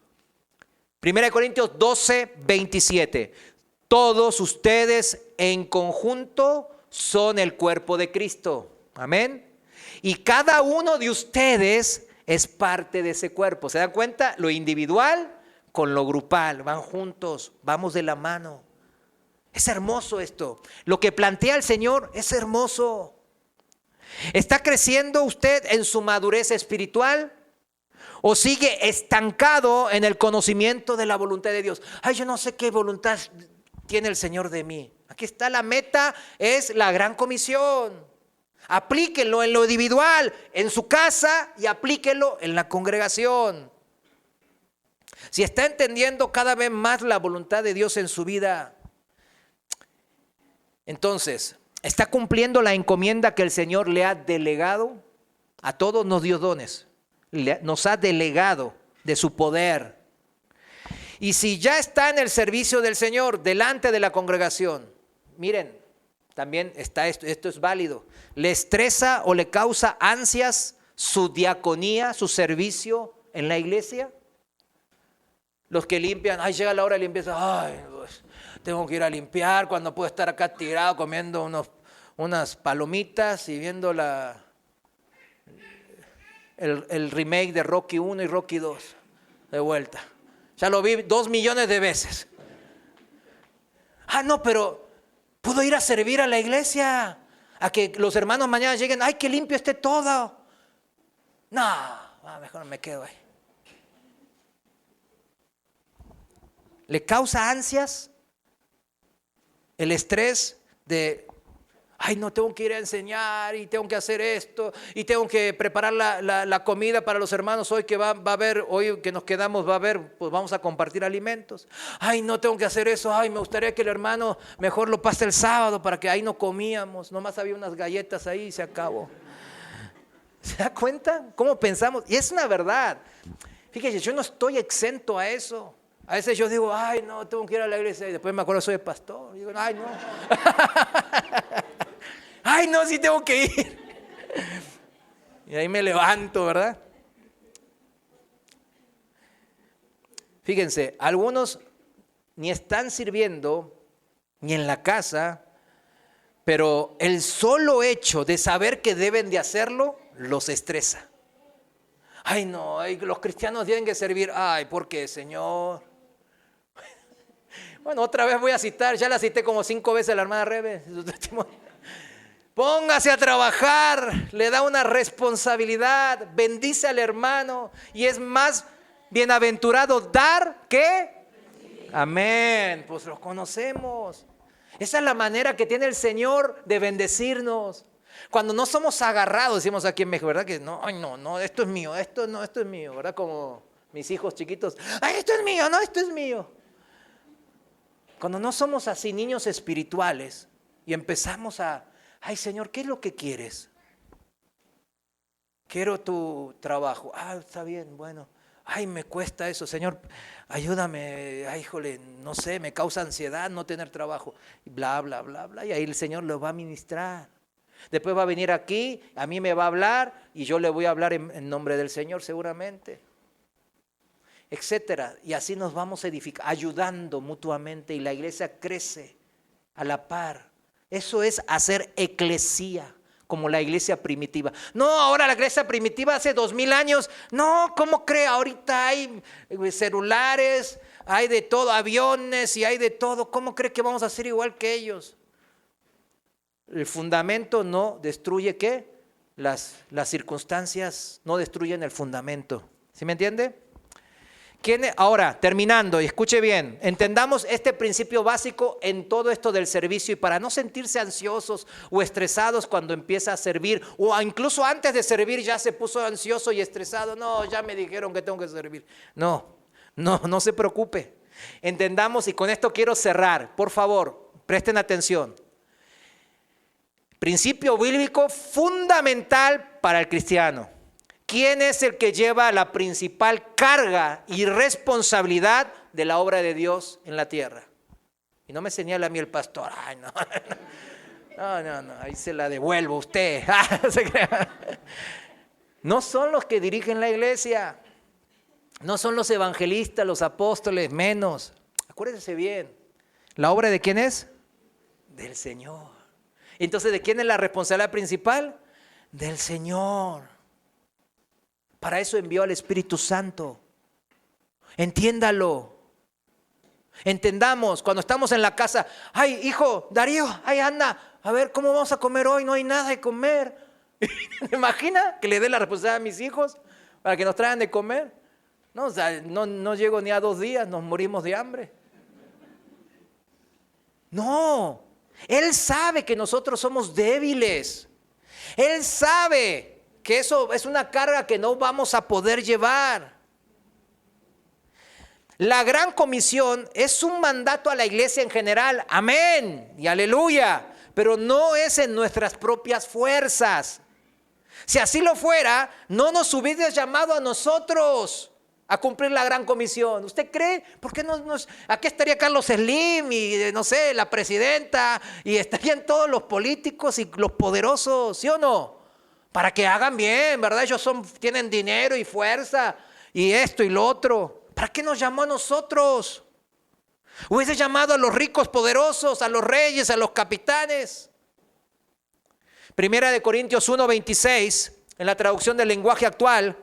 Primera de Corintios 12, 27. Todos ustedes en conjunto son el cuerpo de Cristo. Amén. Y cada uno de ustedes es parte de ese cuerpo. ¿Se dan cuenta? Lo individual con lo grupal, van juntos, vamos de la mano. Es hermoso esto. Lo que plantea el Señor es hermoso. ¿Está creciendo usted en su madurez espiritual? ¿O sigue estancado en el conocimiento de la voluntad de Dios? Ay, yo no sé qué voluntad tiene el Señor de mí. Aquí está la meta, es la gran comisión. Aplíquenlo en lo individual, en su casa, y aplíquenlo en la congregación. Si está entendiendo cada vez más la voluntad de Dios en su vida, entonces, ¿está cumpliendo la encomienda que el Señor le ha delegado? A todos nos dio dones, nos ha delegado de su poder. Y si ya está en el servicio del Señor, delante de la congregación, miren, también está esto es válido. ¿Le estresa o le causa ansias su diaconía, su servicio en la iglesia? Los que limpian, ay, llega la hora de limpieza, ay, pues, tengo que ir a limpiar cuando puedo estar acá tirado comiendo unas palomitas y viendo el remake de Rocky 1 y Rocky 2 de vuelta. Ya lo vi 2 millones de veces. No, pero puedo ir a servir a la iglesia, a que los hermanos mañana lleguen, ay, que limpio esté todo. No, mejor me quedo ahí. ¿Le causa ansias el estrés de, ay, no, tengo que ir a enseñar y tengo que hacer esto y tengo que preparar la comida para los hermanos hoy que va a haber, hoy que nos quedamos va a haber, pues vamos a compartir alimentos? Ay, no, tengo que hacer eso, ay, me gustaría que el hermano mejor lo pase el sábado para que ahí no comíamos, nomás había unas galletas ahí y se acabó. ¿Se da cuenta cómo pensamos? Y es una verdad. Fíjese, yo no estoy exento a eso. A veces yo digo, ay, no, tengo que ir a la iglesia. Y después me acuerdo, soy el pastor. Y digo, ay, no. Ay, no, sí tengo que ir. Y ahí me levanto, ¿verdad? Fíjense, algunos ni están sirviendo, ni en la casa, pero el solo hecho de saber que deben de hacerlo, los estresa. Ay, no, los cristianos tienen que servir. Ay, ¿por qué, Señor? Bueno, otra vez voy a citar, ya la cité como 5 veces a la hermana Rebe. Póngase a trabajar, le da una responsabilidad, bendice al hermano y es más bienaventurado dar que... Amén, pues los conocemos. Esa es la manera que tiene el Señor de bendecirnos. Cuando no somos agarrados, decimos aquí en México, ¿verdad? Que no, ay, no, esto es mío, esto es mío, ¿verdad? Como mis hijos chiquitos, ay, esto es mío, no, esto es mío. Cuando no somos así niños espirituales y empezamos ay, Señor, ¿qué es lo que quieres? Quiero tu trabajo. Está bien, bueno. Ay, me cuesta eso, Señor, ayúdame. Ay, híjole, no sé, me causa ansiedad no tener trabajo. Y bla, bla, bla, bla. Y ahí el Señor lo va a ministrar. Después va a venir aquí, a mí me va a hablar y yo le voy a hablar en nombre del Señor seguramente. Etcétera. Y así nos vamos edificando, ayudando mutuamente y la iglesia crece a la par. Eso es hacer eclesía, como la iglesia primitiva. No, ahora la iglesia primitiva hace 2000 años. No, ¿cómo cree? Ahorita hay celulares, hay de todo, aviones y hay de todo. ¿Cómo cree que vamos a ser igual que ellos? El fundamento no destruye ¿qué? Las circunstancias no destruyen el fundamento. ¿Sí me entiende? Ahora, terminando, y escuche bien, entendamos este principio básico en todo esto del servicio y para no sentirse ansiosos o estresados cuando empieza a servir o incluso antes de servir ya se puso ansioso y estresado. No, ya me dijeron que tengo que servir. No se preocupe. Entendamos y con esto quiero cerrar. Por favor, presten atención. Principio bíblico fundamental para el cristiano. ¿Quién es el que lleva la principal carga y responsabilidad de la obra de Dios en la tierra? Y no me señala a mí el pastor. Ay, no. No, ahí se la devuelvo a usted. No son los que dirigen la iglesia. No son los evangelistas, los apóstoles, menos. Acuérdense bien. ¿La obra de quién es? Del Señor. Entonces, ¿de quién es la responsabilidad principal? Del Señor. Para eso envió al Espíritu Santo. Entiéndalo. Entendamos, cuando estamos en la casa, ay, hijo, Darío, ay, Ana, a ver, ¿cómo vamos a comer hoy? No hay nada de comer. ¿Te imaginas que le dé la responsabilidad a mis hijos para que nos traigan de comer? No, o sea, no llego ni a 2 días, nos morimos de hambre. No, Él sabe que nosotros somos débiles. Él sabe que eso es una carga que no vamos a poder llevar. La gran comisión es un mandato a la iglesia en general, amén y aleluya, pero no es en nuestras propias fuerzas. Si así lo fuera, no nos hubiera llamado a nosotros a cumplir la gran comisión. ¿Usted cree? ¿Por qué aquí estaría Carlos Slim y no sé, la presidenta, y estarían todos los políticos y los poderosos, ¿sí o no? Para que hagan bien, ¿verdad? Ellos tienen dinero y fuerza y esto y lo otro. ¿Para qué nos llamó a nosotros? Hubiese llamado a los ricos poderosos, a los reyes, a los capitanes. Primera de Corintios 1:26, en la traducción del lenguaje actual,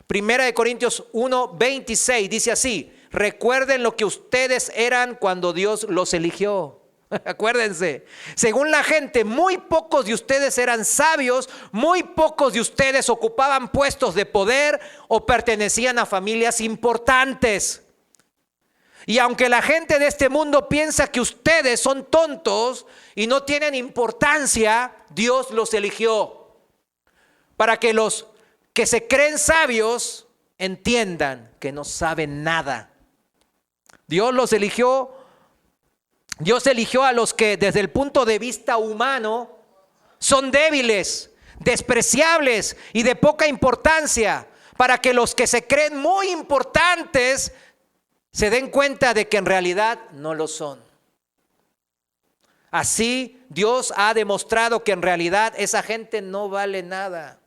Primera de Corintios 1:26 dice así: recuerden lo que ustedes eran cuando Dios los eligió. Acuérdense, según la gente, muy pocos de ustedes eran sabios, muy pocos de ustedes ocupaban puestos de poder o pertenecían a familias importantes. Y aunque la gente de este mundo piensa que ustedes son tontos y no tienen importancia, Dios los eligió para que los que se creen sabios entiendan que no saben nada. Dios eligió a los que desde el punto de vista humano son débiles, despreciables y de poca importancia, para que los que se creen muy importantes se den cuenta de que en realidad no lo son. Así Dios ha demostrado que en realidad esa gente no vale nada.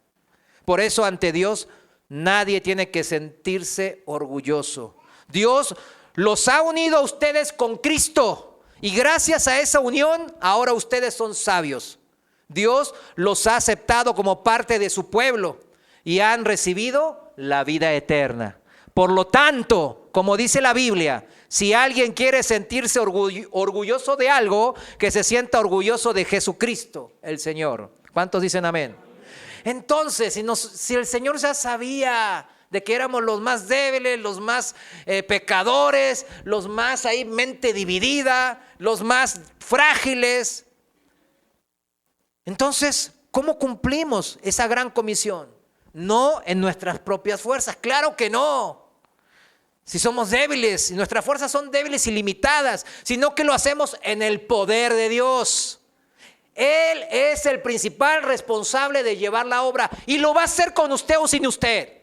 Por eso ante Dios nadie tiene que sentirse orgulloso. Dios los ha unido a ustedes con Cristo. Y gracias a esa unión, ahora ustedes son sabios. Dios los ha aceptado como parte de su pueblo y han recibido la vida eterna. Por lo tanto, como dice la Biblia, si alguien quiere sentirse orgulloso de algo, que se sienta orgulloso de Jesucristo, el Señor. ¿Cuántos dicen amén? Entonces, si el Señor ya sabía de que éramos los más débiles, los más pecadores, los más ahí mente dividida, los más frágiles. Entonces, ¿cómo cumplimos esa gran comisión? No en nuestras propias fuerzas, claro que no. Si somos débiles, y nuestras fuerzas son débiles y limitadas, sino que lo hacemos en el poder de Dios. Él es el principal responsable de llevar la obra y lo va a hacer con usted o sin usted.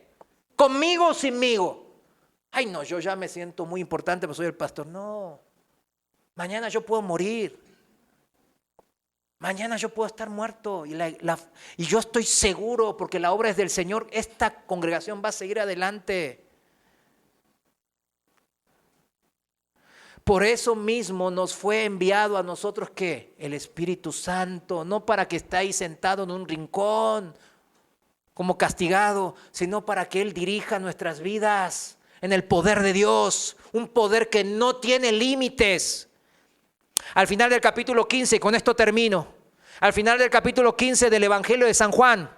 ¿Conmigo o sinmigo? Ay, no, yo ya me siento muy importante, pues soy el pastor. No, mañana yo puedo morir. Mañana yo puedo estar muerto y yo estoy seguro, porque la obra es del Señor, esta congregación va a seguir adelante. Por eso mismo nos fue enviado a nosotros, ¿qué? El Espíritu Santo, no para que esté ahí sentado en un rincón como castigado, sino para que Él dirija nuestras vidas en el poder de Dios, un poder que no tiene límites. Al final del capítulo 15, con esto termino, al final del capítulo 15 del Evangelio de San Juan,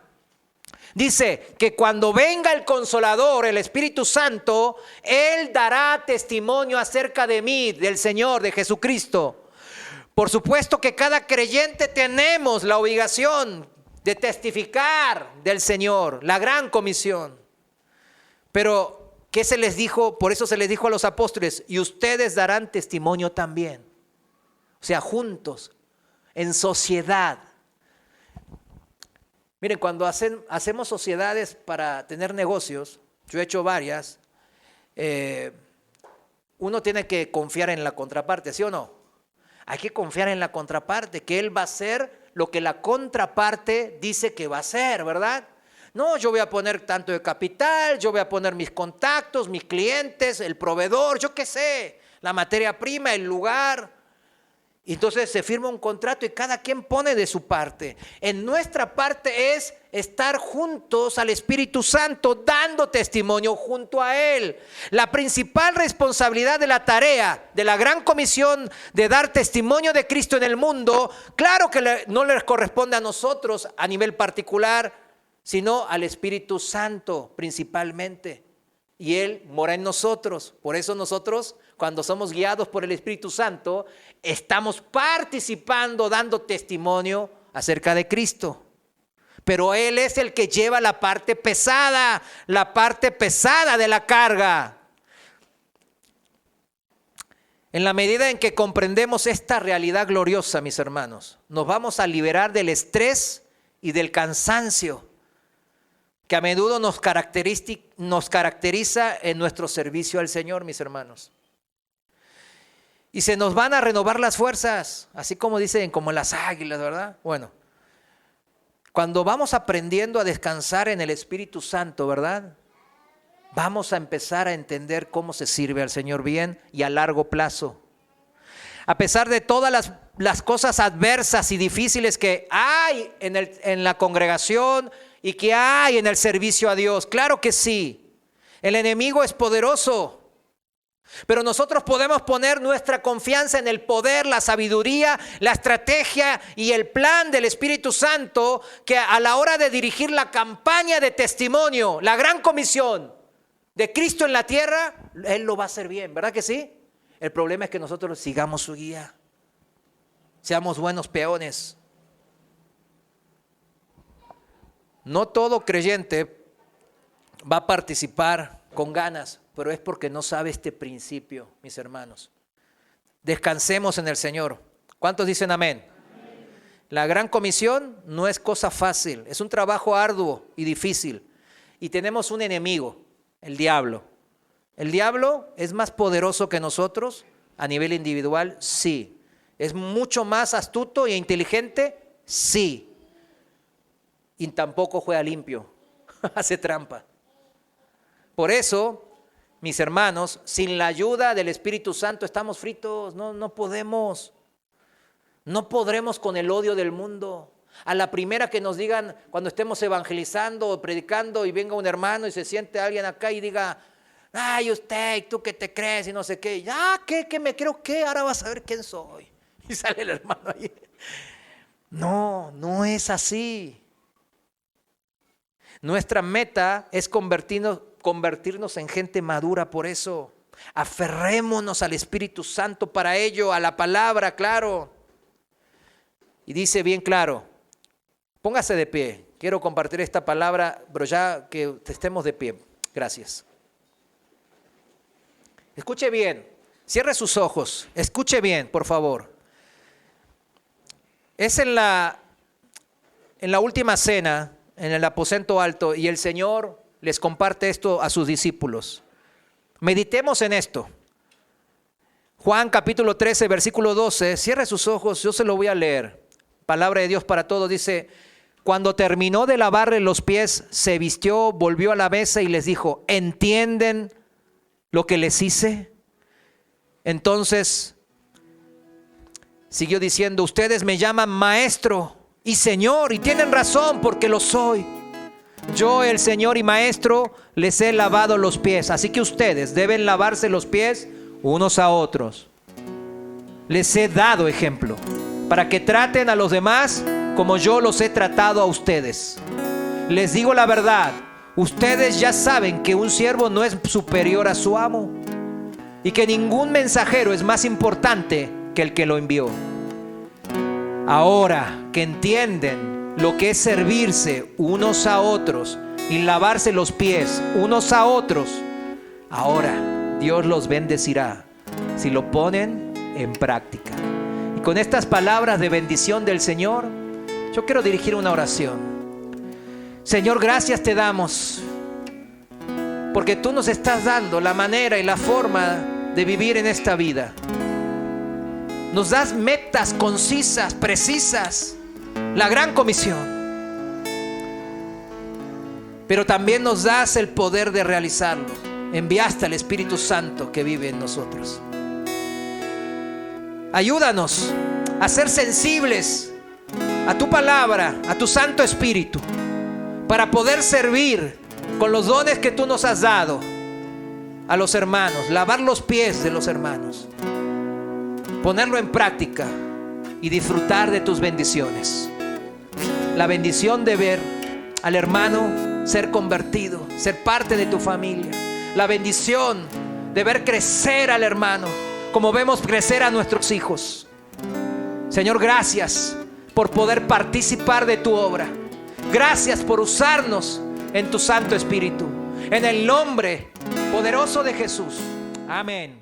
dice que cuando venga el Consolador, el Espíritu Santo, Él dará testimonio acerca de mí, del Señor, de Jesucristo. Por supuesto que cada creyente tenemos la obligación de testificar del Señor, la gran comisión. Pero, ¿qué se les dijo? Por eso se les dijo a los apóstoles: y ustedes darán testimonio también. O sea, juntos, en sociedad. Miren, cuando hacemos sociedades para tener negocios, yo he hecho varias, uno tiene que confiar en la contraparte, ¿sí o no? Hay que confiar en la contraparte, que él va a hacer lo que la contraparte dice que va a hacer, ¿verdad? No, yo voy a poner tanto de capital, yo voy a poner mis contactos, mis clientes, el proveedor, yo qué sé, la materia prima, el lugar. Entonces se firma un contrato y cada quien pone de su parte. En nuestra parte es estar juntos al Espíritu Santo, dando testimonio junto a Él. La principal responsabilidad de la tarea de la gran comisión de dar testimonio de Cristo en el mundo, claro que no les corresponde a nosotros a nivel particular, sino al Espíritu Santo principalmente. Y Él mora en nosotros. Por eso nosotros, cuando somos guiados por el Espíritu Santo, estamos participando, dando testimonio acerca de Cristo. Pero Él es el que lleva la parte pesada de la carga. En la medida en que comprendemos esta realidad gloriosa, mis hermanos, nos vamos a liberar del estrés y del cansancio que a menudo nos caracteriza en nuestro servicio al Señor, mis hermanos. Y se nos van a renovar las fuerzas, así como dicen, como las águilas, ¿verdad? Bueno, cuando vamos aprendiendo a descansar en el Espíritu Santo, ¿verdad? Vamos a empezar a entender cómo se sirve al Señor bien y a largo plazo. A pesar de todas las cosas adversas y difíciles que hay en la congregación y que hay en el servicio a Dios, claro que sí, el enemigo es poderoso, pero nosotros podemos poner nuestra confianza en el poder, la sabiduría, la estrategia y el plan del Espíritu Santo, que a la hora de dirigir la campaña de testimonio, la gran comisión de Cristo en la tierra, Él lo va a hacer bien, ¿verdad que sí? El problema es que nosotros sigamos su guía, seamos buenos peones. No todo creyente va a participar con ganas, pero es porque no sabe este principio, mis hermanos. Descansemos en el Señor. ¿Cuántos dicen amén? Amén. La gran comisión no es cosa fácil, es un trabajo arduo y difícil. Y tenemos un enemigo, el diablo. ¿El diablo es más poderoso que nosotros a nivel individual? Sí. ¿Es mucho más astuto e inteligente? Sí. Y tampoco juega limpio, hace trampa. Por eso, mis hermanos, sin la ayuda del Espíritu Santo estamos fritos, no podemos. No podremos con el odio del mundo. A la primera que nos digan, cuando estemos evangelizando o predicando y venga un hermano y se siente alguien acá y diga, ay, usted, ¿tú qué te crees? Y no sé qué. ¿Qué me creo qué? Ahora vas a ver quién soy. Y sale el hermano ahí. No es así. Nuestra meta es convertirnos en gente madura, por eso. Aferrémonos al Espíritu Santo para ello, a la palabra, claro. Y dice bien claro, póngase de pie. Quiero compartir esta palabra, pero ya que estemos de pie. Gracias. Escuche bien, cierre sus ojos, escuche bien, por favor. Es en la última cena, en el aposento alto, y el Señor les comparte esto a sus discípulos. Meditemos en esto. Juan capítulo 13, versículo 12, cierre sus ojos, yo se lo voy a leer. Palabra de Dios para todos, dice, cuando terminó de lavarle los pies, se vistió, volvió a la mesa y les dijo, ¿entienden lo que les hice? Entonces, siguió diciendo, ustedes me llaman maestro y Señor, y tienen razón porque lo soy. Yo, el Señor y Maestro, les he lavado los pies, así que ustedes deben lavarse los pies unos a otros. Les he dado ejemplo para que traten a los demás como yo los he tratado a ustedes. Les digo la verdad, ustedes ya saben que un siervo no es superior a su amo y que ningún mensajero es más importante que el que lo envió. Ahora que entienden lo que es servirse unos a otros y lavarse los pies unos a otros, ahora Dios los bendecirá si lo ponen en práctica. Y con estas palabras de bendición del Señor, yo quiero dirigir una oración. Señor, gracias te damos, porque tú nos estás dando la manera y la forma de vivir en esta vida. Nos das metas concisas, precisas, la gran comisión. Pero también nos das el poder de realizarlo. Enviaste al Espíritu Santo que vive en nosotros. Ayúdanos a ser sensibles a tu palabra, a tu Santo Espíritu, para poder servir con los dones que tú nos has dado a los hermanos, lavar los pies de los hermanos, ponerlo en práctica y disfrutar de tus bendiciones. La bendición de ver al hermano ser convertido, ser parte de tu familia. La bendición de ver crecer al hermano como vemos crecer a nuestros hijos. Señor, gracias por poder participar de tu obra. Gracias por usarnos en tu Santo Espíritu. En el nombre poderoso de Jesús. Amén.